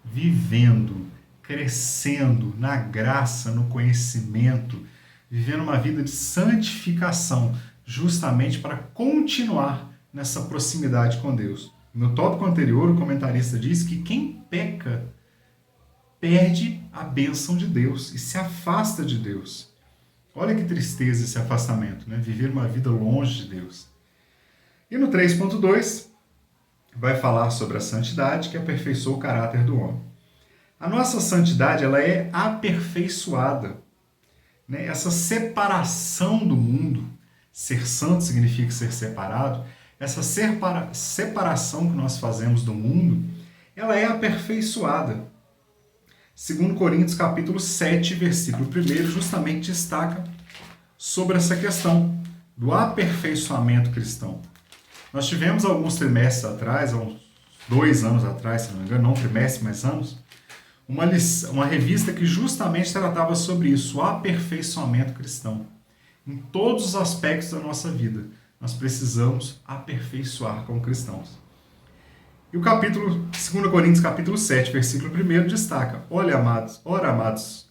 vivendo, crescendo na graça, no conhecimento, vivendo uma vida de santificação, justamente para continuar nessa proximidade com Deus. No tópico anterior, o comentarista diz que quem peca perde a bênção de Deus e se afasta de Deus. Olha que tristeza esse afastamento, né? Viver uma vida longe de Deus. E no 3.2 vai falar sobre a santidade que aperfeiçoa o caráter do homem. A nossa santidade ela é aperfeiçoada. Né? Essa separação do mundo, ser santo significa ser separado, essa separação que nós fazemos do mundo, ela é aperfeiçoada. 2 Coríntios capítulo 7, versículo 1, justamente destaca sobre essa questão do aperfeiçoamento cristão. Nós tivemos alguns trimestres atrás, há uns 2 anos atrás, se não me engano, não trimestre, mas anos, uma revista que justamente tratava sobre isso, o aperfeiçoamento cristão. Em todos os aspectos da nossa vida, nós precisamos aperfeiçoar como cristãos. E o capítulo, 2 Coríntios capítulo 7, versículo 1, destaca: ora, amados,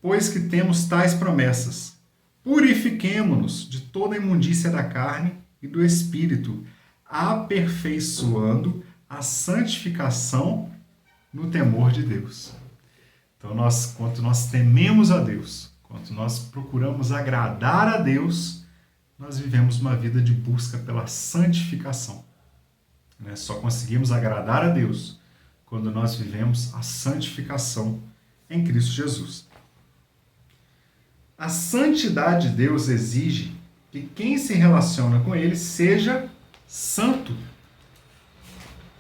pois que temos tais promessas, purifiquemo-nos de toda a imundícia da carne e do Espírito, aperfeiçoando a santificação no temor de Deus. Então, quanto nós tememos a Deus, quanto nós procuramos agradar a Deus, nós vivemos uma vida de busca pela santificação. Só conseguimos agradar a Deus quando nós vivemos a santificação em Cristo Jesus. A santidade de Deus exige que quem se relaciona com Ele seja santo.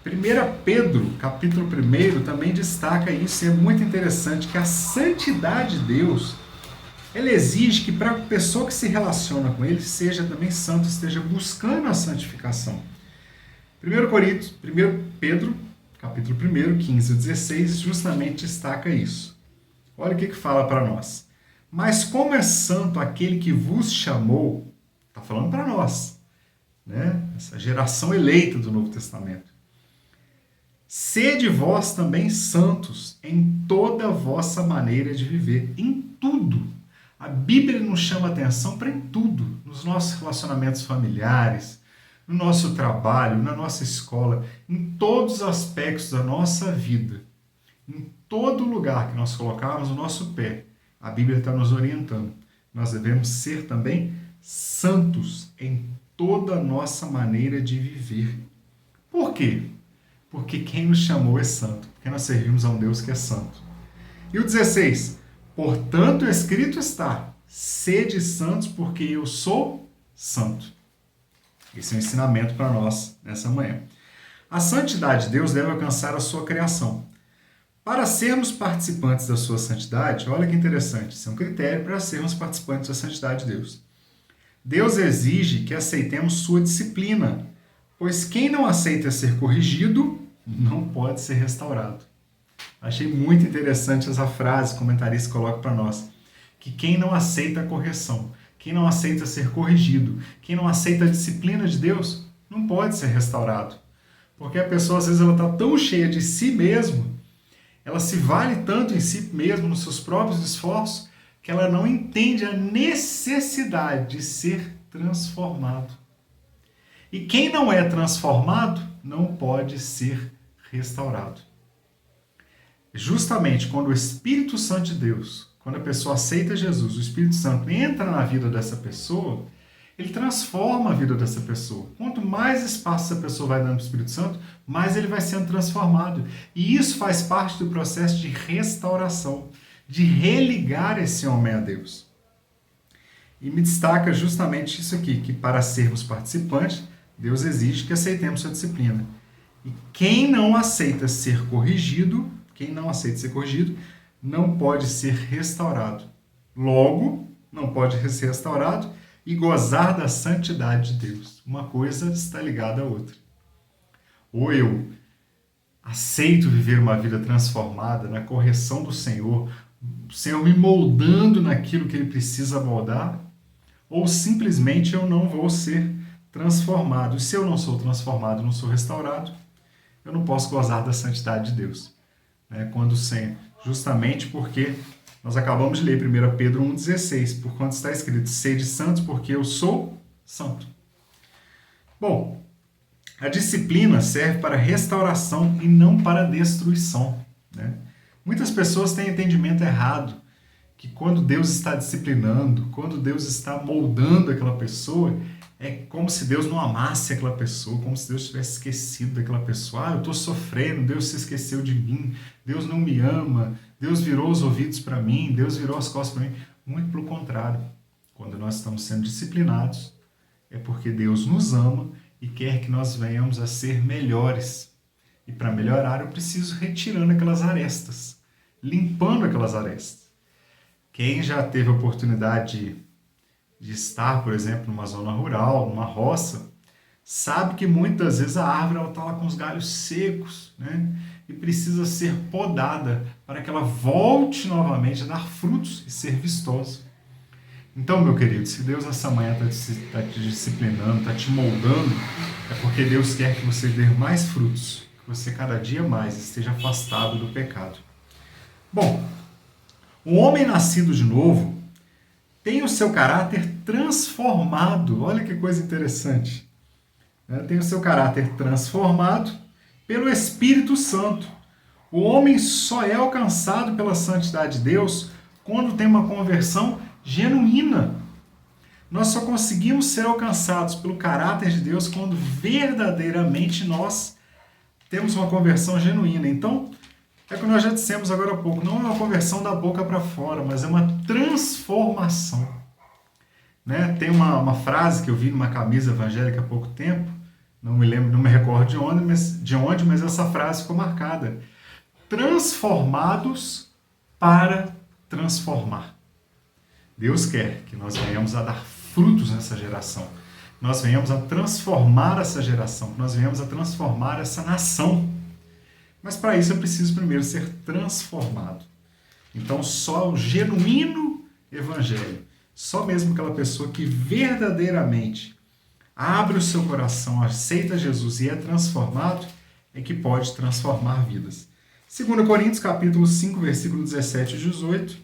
1 Pedro, capítulo 1, também destaca isso, e é muito interessante, que a santidade de Deus, ela exige que para a pessoa que se relaciona com Ele seja também santo, esteja buscando a santificação. 1 Pedro, capítulo 1, 15 e 16, justamente destaca isso. Olha o que fala para nós. Mas como é santo aquele que vos chamou, está falando para nós, né? Essa geração eleita do Novo Testamento. Sede vós também santos em toda a vossa maneira de viver, em tudo. A Bíblia nos chama atenção para em tudo, nos nossos relacionamentos familiares, no nosso trabalho, na nossa escola, em todos os aspectos da nossa vida, em todo lugar que nós colocarmos o nosso pé, a Bíblia está nos orientando. Nós devemos ser também santos em toda a nossa maneira de viver. Por quê? Porque quem nos chamou é santo, porque nós servimos a um Deus que é santo. E o 16, portanto, escrito está, sede santos porque eu sou santo. Esse é um ensinamento para nós nessa manhã. A santidade de Deus deve alcançar a sua criação. Para sermos participantes da sua santidade, olha que interessante, isso é um critério para sermos participantes da santidade de Deus. Deus exige que aceitemos sua disciplina, pois quem não aceita ser corrigido não pode ser restaurado. Achei muito interessante essa frase que o comentarista coloca para nós, que quem não aceita a correção, quem não aceita ser corrigido, quem não aceita a disciplina de Deus, não pode ser restaurado. Porque a pessoa, às vezes, ela está tão cheia de si mesma, ela se vale tanto em si mesma, nos seus próprios esforços, que ela não entende a necessidade de ser transformado. E quem não é transformado não pode ser restaurado. Justamente quando o Espírito Santo de Deus, quando a pessoa aceita Jesus, o Espírito Santo entra na vida dessa pessoa, ele transforma a vida dessa pessoa. Quanto mais espaço essa pessoa vai dando para o Espírito Santo, mais ele vai sendo transformado. E isso faz parte do processo de restauração, de religar esse homem a Deus. E me destaca justamente isso aqui, que para sermos participantes, Deus exige que aceitemos sua disciplina. E quem não aceita ser corrigido, não pode ser restaurado. Logo, não pode ser restaurado e gozar da santidade de Deus. Uma coisa está ligada à outra. Ou eu aceito viver uma vida transformada na correção do Senhor, o Senhor me moldando naquilo que Ele precisa moldar, ou simplesmente eu não vou ser transformado. E se eu não sou transformado, não sou restaurado, eu não posso gozar da santidade de Deus. Quando o Senhor, justamente porque nós acabamos de ler 1 Pedro 1,16, por quanto está escrito, sede santos porque eu sou santo. Bom, a disciplina serve para restauração e não para destruição. Muitas pessoas têm entendimento errado, que quando Deus está disciplinando, quando Deus está moldando aquela pessoa, é como se Deus não amasse aquela pessoa, como se Deus tivesse esquecido daquela pessoa. Eu estou sofrendo, Deus se esqueceu de mim, Deus não me ama, Deus virou os ouvidos para mim, Deus virou as costas para mim. Muito pelo contrário. Quando nós estamos sendo disciplinados, é porque Deus nos ama e quer que nós venhamos a ser melhores. E para melhorar, eu preciso retirando aquelas arestas, limpando aquelas arestas. Quem já teve a oportunidade de estar, por exemplo, numa zona rural, numa roça, sabe que muitas vezes a árvore está lá com os galhos secos, e precisa ser podada para que ela volte novamente a dar frutos e ser vistosa. Então, meu querido, se Deus nessa manhã está te disciplinando, está te moldando, é porque Deus quer que você dê mais frutos, que você cada dia mais esteja afastado do pecado. Bom, o homem nascido de novo tem o seu caráter transformado. Olha que coisa interessante. Tem o seu caráter transformado pelo Espírito Santo. O homem só é alcançado pela santidade de Deus quando tem uma conversão genuína. Nós só conseguimos ser alcançados pelo caráter de Deus quando verdadeiramente nós temos uma conversão genuína. Então, é o que nós já dissemos agora há pouco, não é uma conversão da boca para fora, mas é uma transformação. Tem uma frase que eu vi numa camisa evangélica há pouco tempo, não me recordo de onde, mas essa frase ficou marcada. Transformados para transformar. Deus quer que nós venhamos a dar frutos nessa geração, nós venhamos a transformar essa geração, nós venhamos a transformar essa nação. Mas para isso eu preciso primeiro ser transformado. Então só o genuíno evangelho, só mesmo aquela pessoa que verdadeiramente abre o seu coração, aceita Jesus e é transformado, é que pode transformar vidas. 2 Coríntios capítulo 5, versículo 17 e 18,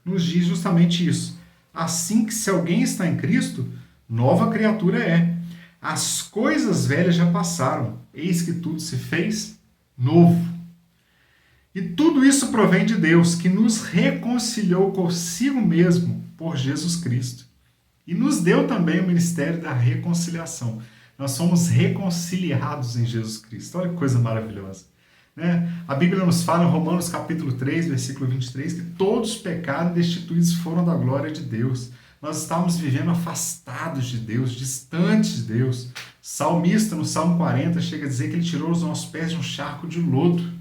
nos diz justamente isso. Assim que se alguém está em Cristo, nova criatura é. As coisas velhas já passaram, eis que tudo se fez novo. E tudo isso provém de Deus, que nos reconciliou consigo mesmo por Jesus Cristo. E nos deu também o ministério da reconciliação. Nós somos reconciliados em Jesus Cristo. Olha que coisa maravilhosa. A Bíblia nos fala em Romanos capítulo 3, versículo 23, que todos pecaram e destituídos foram da glória de Deus. Nós estávamos vivendo afastados de Deus, distantes de Deus. O salmista, no Salmo 40, chega a dizer que ele tirou os nossos pés de um charco de lodo.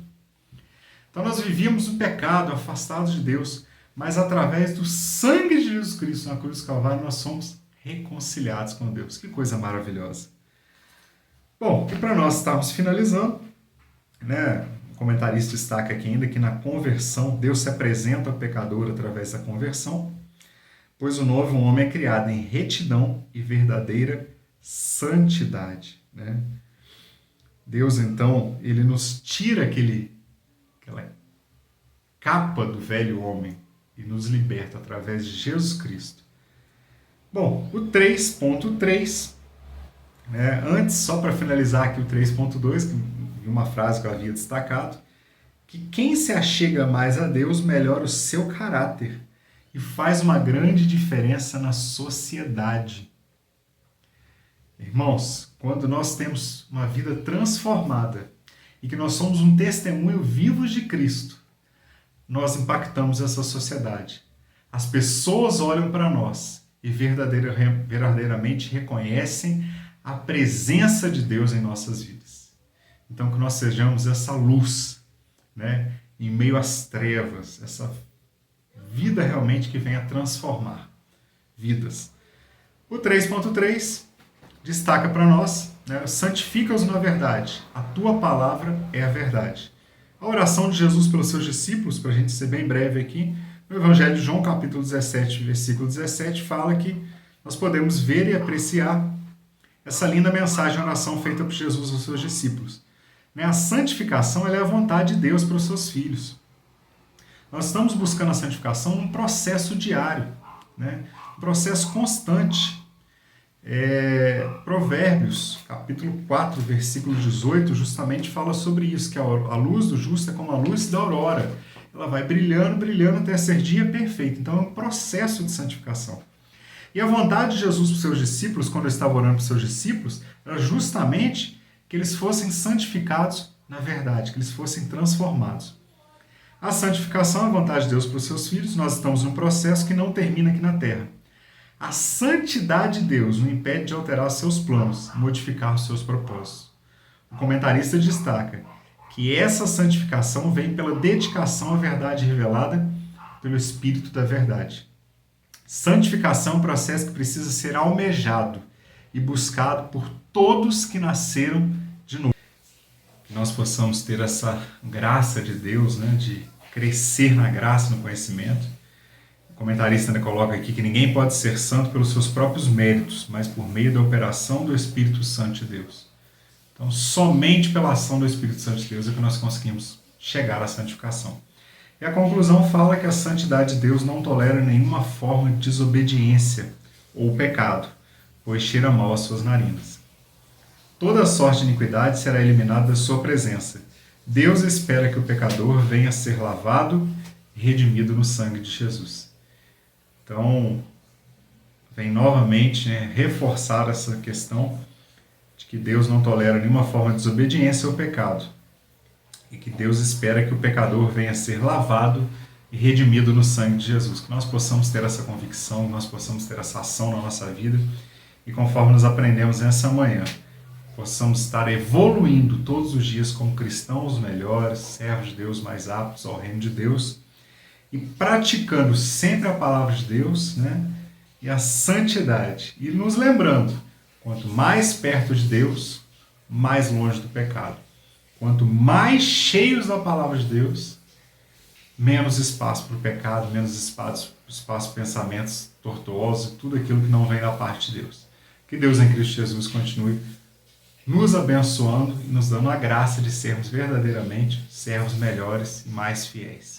Então nós vivíamos o pecado, afastados de Deus, mas através do sangue de Jesus Cristo na cruz do Calvário nós somos reconciliados com Deus. Que coisa maravilhosa. Bom, e para nós estarmos finalizando, o comentarista destaca aqui ainda que na conversão Deus se apresenta ao pecador através da conversão, pois o novo homem é criado em retidão e verdadeira santidade. Deus, então, ele nos tira aquela capa do velho homem e nos liberta através de Jesus Cristo. Bom, o 3.3, né, antes, só para finalizar aqui o 3.2, uma frase que eu havia destacado, que quem se achega mais a Deus melhora o seu caráter e faz uma grande diferença na sociedade. Irmãos, quando nós temos uma vida transformada e que nós somos um testemunho vivo de Cristo, nós impactamos essa sociedade. As pessoas olham para nós e verdadeiramente reconhecem a presença de Deus em nossas vidas. Então, que nós sejamos essa luz, né, em meio às trevas, essa vida realmente que venha transformar vidas. O 3.3 destaca para nós, né, santifica-os na verdade, a tua palavra é a verdade. A oração de Jesus pelos seus discípulos, para a gente ser bem breve aqui, no Evangelho de João, capítulo 17, versículo 17, fala que nós podemos ver e apreciar essa linda mensagem, a oração feita por Jesus aos seus discípulos. A santificação é a vontade de Deus para os seus filhos. Nós estamos buscando a santificação num processo diário, né? Um processo constante. Provérbios, capítulo 4, versículo 18, justamente fala sobre isso, que a luz do justo é como a luz da aurora. Ela vai brilhando, brilhando até ser dia perfeito. Então é um processo de santificação. E a vontade de Jesus para os seus discípulos, quando ele estava orando para os seus discípulos, era justamente que eles fossem santificados na verdade, que eles fossem transformados. A santificação é a vontade de Deus para os seus filhos. Nós estamos num processo que não termina aqui na Terra. A santidade de Deus não impede de alterar os seus planos, modificar os seus propósitos. O comentarista destaca que essa santificação vem pela dedicação à verdade revelada pelo Espírito da verdade. Santificação é um processo que precisa ser almejado e buscado por todos que nasceram de novo. Que nós possamos ter essa graça de Deus, né, de crescer na graça e no conhecimento. O comentarista ainda coloca aqui que ninguém pode ser santo pelos seus próprios méritos, mas por meio da operação do Espírito Santo de Deus. Então, somente pela ação do Espírito Santo de Deus é que nós conseguimos chegar à santificação. E a conclusão fala que a santidade de Deus não tolera nenhuma forma de desobediência ou pecado, pois cheira mal às suas narinas. Toda sorte de iniquidade será eliminada da sua presença. Deus espera que o pecador venha a ser lavado e redimido no sangue de Jesus. Então, vem novamente, né, reforçar essa questão de que Deus não tolera nenhuma forma de desobediência ou pecado. E que Deus espera que o pecador venha a ser lavado e redimido no sangue de Jesus. Que nós possamos ter essa convicção, que nós possamos ter essa ação na nossa vida. E conforme nós aprendemos nessa manhã, possamos estar evoluindo todos os dias como cristãos melhores, servos de Deus mais aptos ao reino de Deus. E praticando sempre a palavra de Deus, né, e a santidade. E nos lembrando, quanto mais perto de Deus, mais longe do pecado. Quanto mais cheios da palavra de Deus, menos espaço para o pecado, menos espaço para pensamentos tortuosos e tudo aquilo que não vem da parte de Deus. Que Deus em Cristo Jesus continue nos abençoando e nos dando a graça de sermos verdadeiramente servos melhores e mais fiéis.